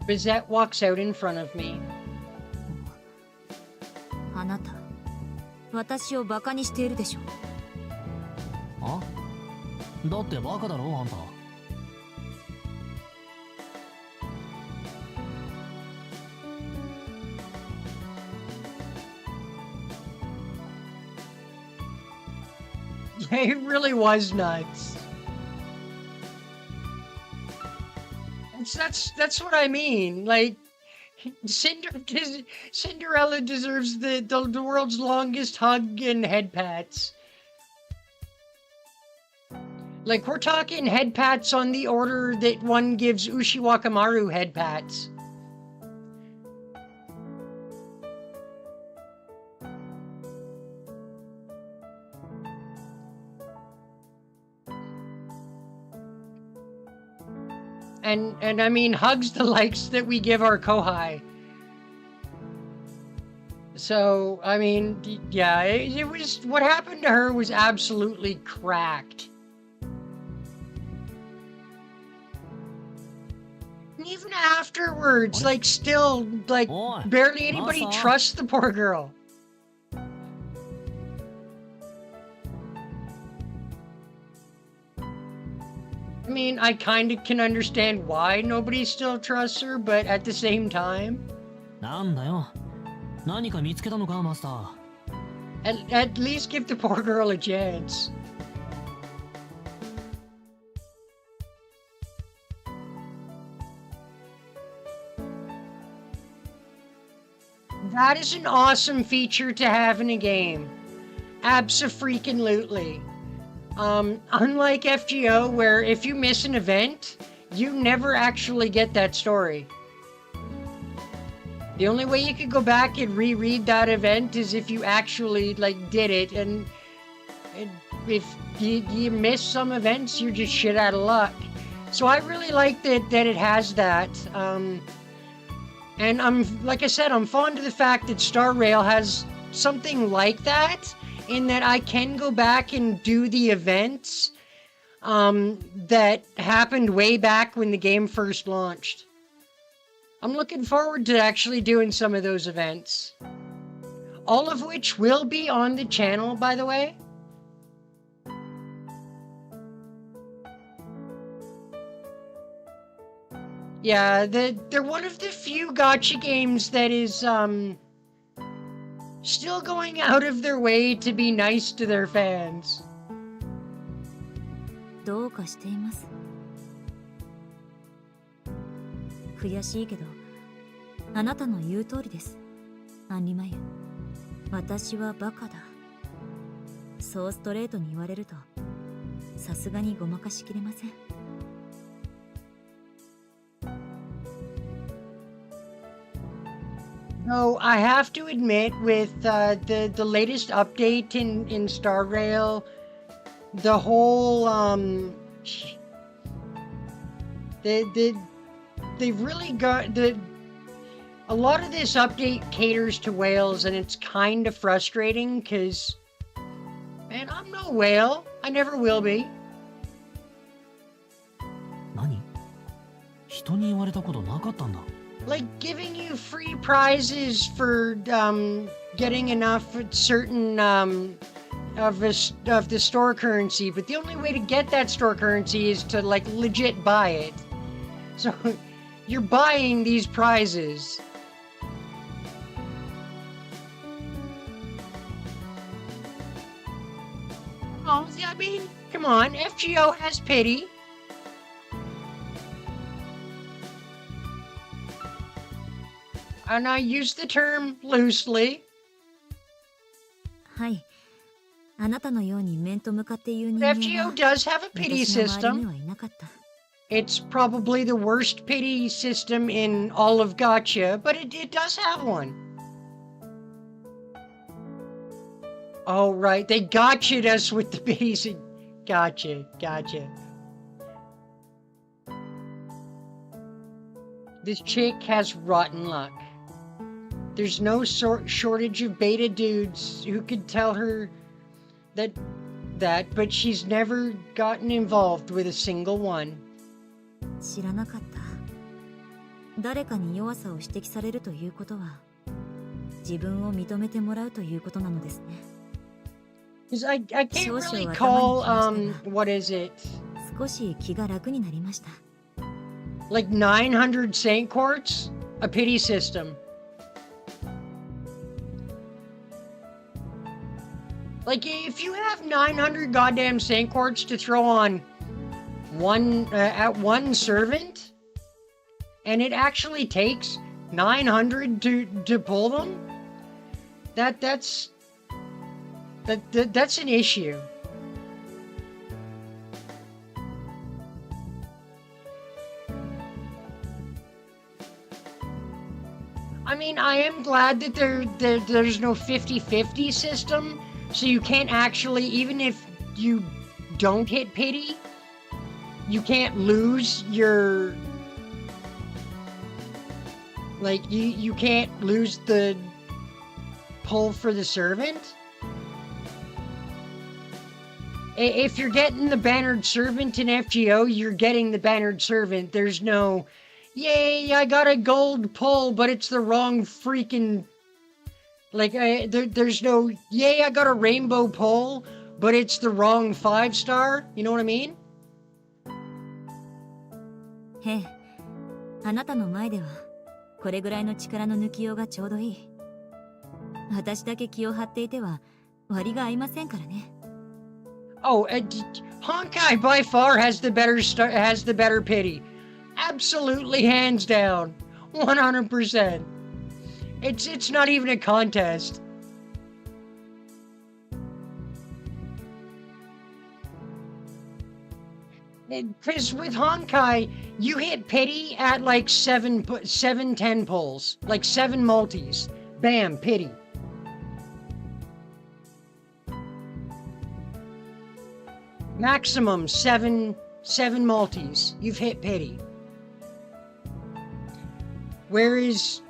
Bizette walks out in front of me. あなた、私をバカにしているでしょ。あ？だってバカだろあんた。It really was nuts. That's what I mean. Like, Cinderella deserves the world's longest hug and head pats. Like, we're talking head pats on the order that one gives Ushiwakamaru head pats. And I mean, hugs the likes that we give our Kohai. So, I mean, yeah, it was, what happened to her was absolutely cracked. And even afterwards, like, still, like, Oi, barely anybody Masa. trusts the poor girl. I mean, I kind of can understand why nobody still trusts her, but at the same time, なんだよ。何か見つけたのかマスター。at least give the poor girl a chance. That is an awesome feature to have in a game. Abso-freaking-lutely. Unlike FGO, where if you miss an event, you never actually get that story. The only way you could go back and reread that event is if you actually, like, did it, and if you miss some events, you're just shit out of luck. So I really like that it has that, and like I said, I'm fond of the fact that Star Rail has something like that, in that I can go back and do the events that happened way back when the game first launched. I'm looking forward to actually doing some of those events. All of which will be on the channel, by the way. Yeah, they're one of the few gacha games that is, still going out of their way to be nice to their fans. どうかしています。悔しいけど、あなたの言う通りです。アンリマユ、私はバカだ。そうストレートに言われると、さすがにごまかしきれません。No, I have to admit, with the latest update in Star Rail, the whole they've really got a lot of this update caters to whales, and it's kind of frustrating because, man, I'm no whale. I never will be. 何？人に言われたことなかったんだ。Like giving you free prizes for getting enough certain of the store currency, but the only way to get that store currency is to, like, legit buy it. So you're buying these prizes. Oh, I mean, come on, FGO has pity. And I use the term loosely. はい。あなたのように面と向かって言う人間は FGO does have a pity 私の周りに system. はいなかった。It's probably the worst pity system in all of gacha, but it does have one. Oh, right, they gotcha'd us with the pity. Gotcha. This chick has rotten luck. There's no shortage of beta dudes who could tell her that, but she's never gotten involved with a single one. 知らなかった。誰かに弱さを指摘されるということは、自分を認めてもらうということなのですね。 Because I can't 少 really 々頭に call きましたが、 what is it? 少し気が楽になりました。 Like 900 Saint Quartz? A pity system. Like, if you have 900 goddamn Saint Quartz to throw on one servant, and it actually takes 900 to pull them, that's an issue. I mean, I am glad that there's no 50-50 system, so you can't actually, even if you don't hit pity, you can't lose your, like, you can't lose the pull for the servant. If you're getting the bannered servant in FGO, you're getting the bannered servant. There's no, yay, I got a gold pull, but it's the wrong freaking, like, there's no, yay, I got a rainbow pull, but it's the wrong 5-star. You know what I mean? へえ、あなたの前ではこれぐらいの力の抜きようがちょうどいい。私だけ気を張っていては割が合いませんからね。 Oh, Honkai by far has the better pity. Absolutely, hands down, 100%. It's not even a contest. Because with Honkai, you hit pity at like 7-10 pulls, like 7 multis. Bam, pity. Maximum 7 multis. You've hit pity. Whereas,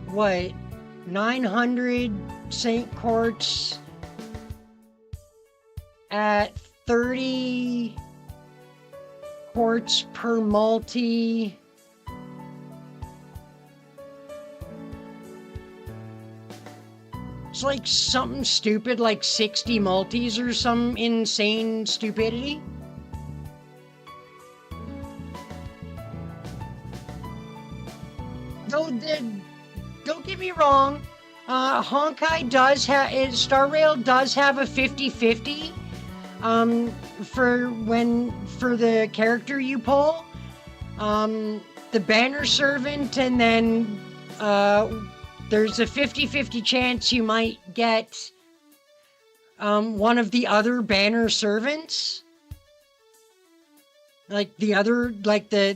what, 900 Saint Quartz at 30 quartz per multi. It's like something stupid, like 60 multis or some insane stupidity. Though, don't get me wrong, Honkai does have, Star Rail does have a 50-50, for the character you pull. The banner servant, and then, there's a 50-50 chance you might get, one of the other banner servants. Like the other, like the...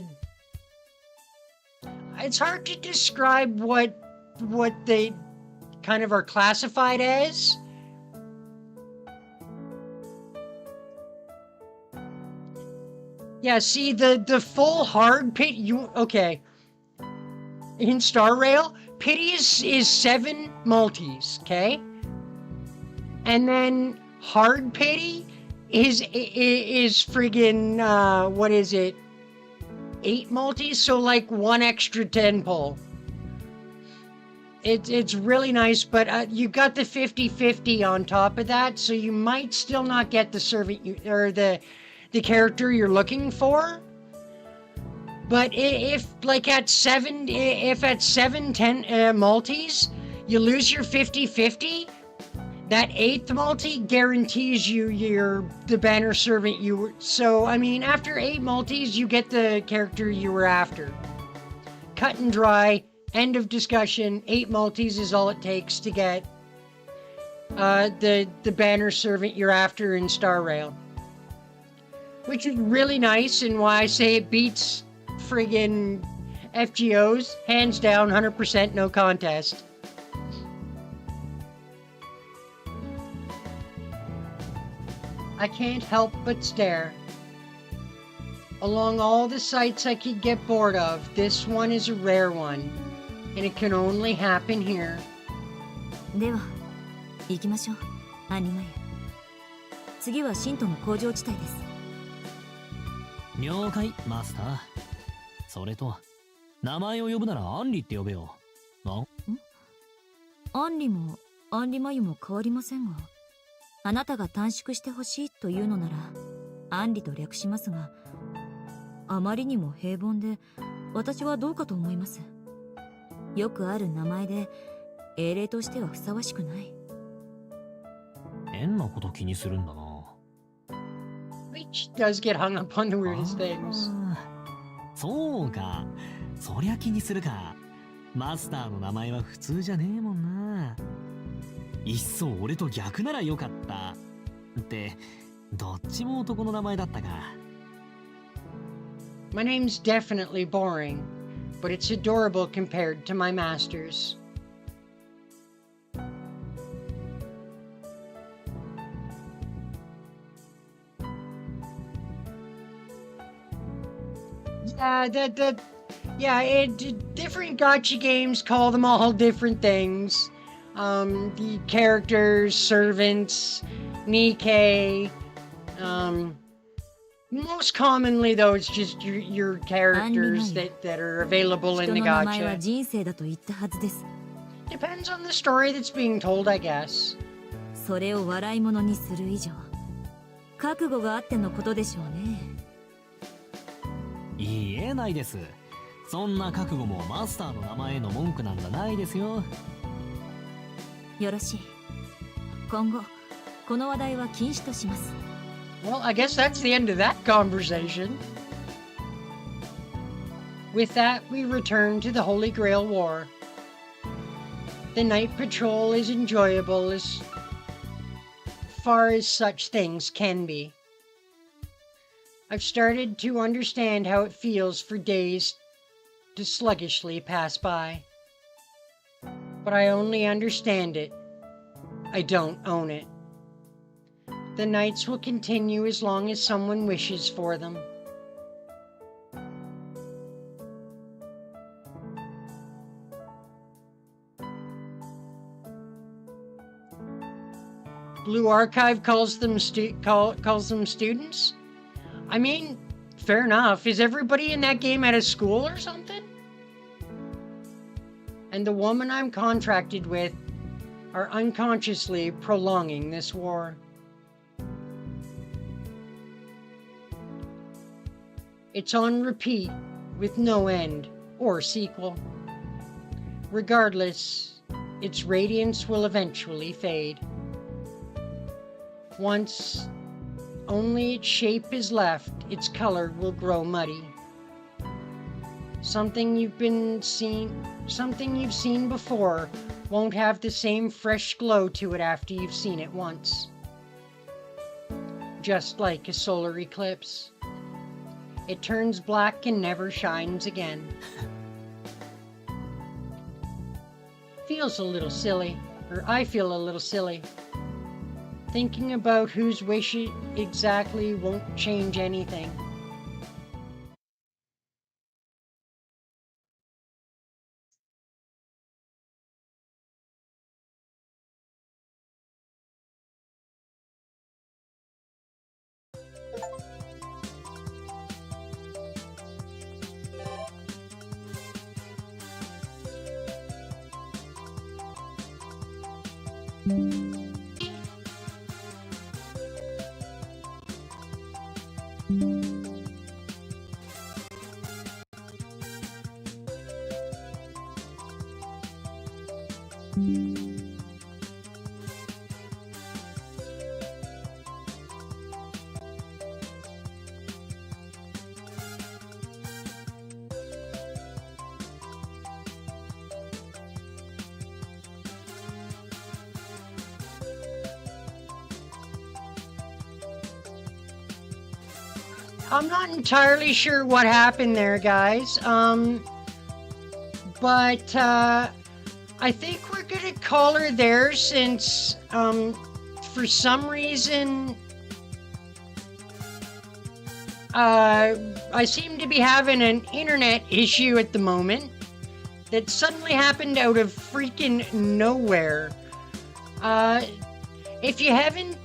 It's hard to describe what they kind of are classified as. Yeah, see, the full hard pit, okay. In Star Rail, pity is 7 multis, okay? And then hard pity is friggin', what is it? 8 multis, so like 1 extra 10 pull. It's really nice, but you got the 50-50 on top of that, so you might still not get the servant or the character you're looking for. But if at 7-10 multis, you lose your 50-50, that 8th multi guarantees you the banner servant you were. So, I mean, after 8 multis, you get the character you were after. Cut and dry, end of discussion. 8 multis is all it takes to get the banner servant you're after in Star Rail. Which is really nice, and why I say it beats friggin' FGOs, hands down, 100% no contest. I can't help but stare. Along all the sites I could get bored of, this one is a rare one, and it can only happen here. では行きましょう、アニマユ。次は信徒の工場地帯です。了解、マスター。それと、名前を呼ぶならアンリって呼べよ。アンリもアンリ眉も変わりませんが、あなたが短縮してほしいというのならアンリと略しますが、あまりにも平凡で私はどうかと思います。よくある名前で英霊としてはふさわしくない。変なこと気にするんだな。Which does get hung up on the weirdest things. そうか、そりゃ気にするか。マスターの名前は普通じゃねえもんな。いっそ俺と逆ならよかったってどっちも男の名前だったか。My name's definitely boring, but it's adorable compared to my master's. Different gacha games call them all different things. The characters, servants, Nikkei. Most commonly, though, it's just your characters that are available in the 人の名前は gacha. 人生だと言ったはずです。 Depends on the story that's being told, I guess. それを笑い物にする以上、覚悟があってのことでしょうね。言えないです。そんな覚悟もマスターの名前への文句なんだないですよ。よろしい。今後この話題は禁止とします。 Well, I guess that's the end of that conversation. With that, we return to the Holy Grail War. The night patrol is enjoyable as far as such things can be. I've started to understand how it feels for days to sluggishly pass by. But I only understand it. I don't own it. The nights will continue as long as someone wishes for them. Blue Archive calls them students? I mean, fair enough. Is everybody in that game at a school or something? And the woman I'm contracted with are unconsciously prolonging this war. It's on repeat with no end or sequel. Regardless, its radiance will eventually fade. Once only its shape is left, its color will grow muddy. Something you've seen before won't have the same fresh glow to it after you've seen it once. Just like a solar eclipse. It turns black and never shines again. Feels a little silly, or I feel a little silly. Thinking about whose wish exactly won't change anything. I'm not entirely sure what happened there, guys. But I think we're gonna call her there since, for some reason, I seem to be having an internet issue at the moment that suddenly happened out of freaking nowhere. If you haven't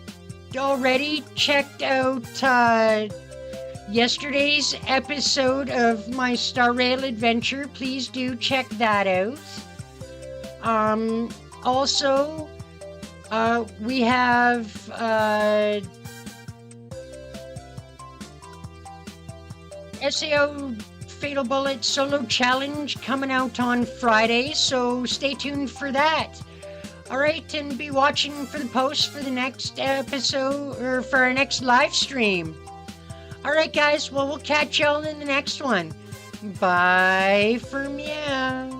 already checked out, yesterday's episode of my Star Rail adventure, please do check that out. Also, we have SAO Fatal Bullet Solo Challenge coming out on Friday, so stay tuned for that. Alright, and be watching for the post for the next episode, or for our next live stream. Alright guys, well we'll catch y'all in the next one. Bye for meow.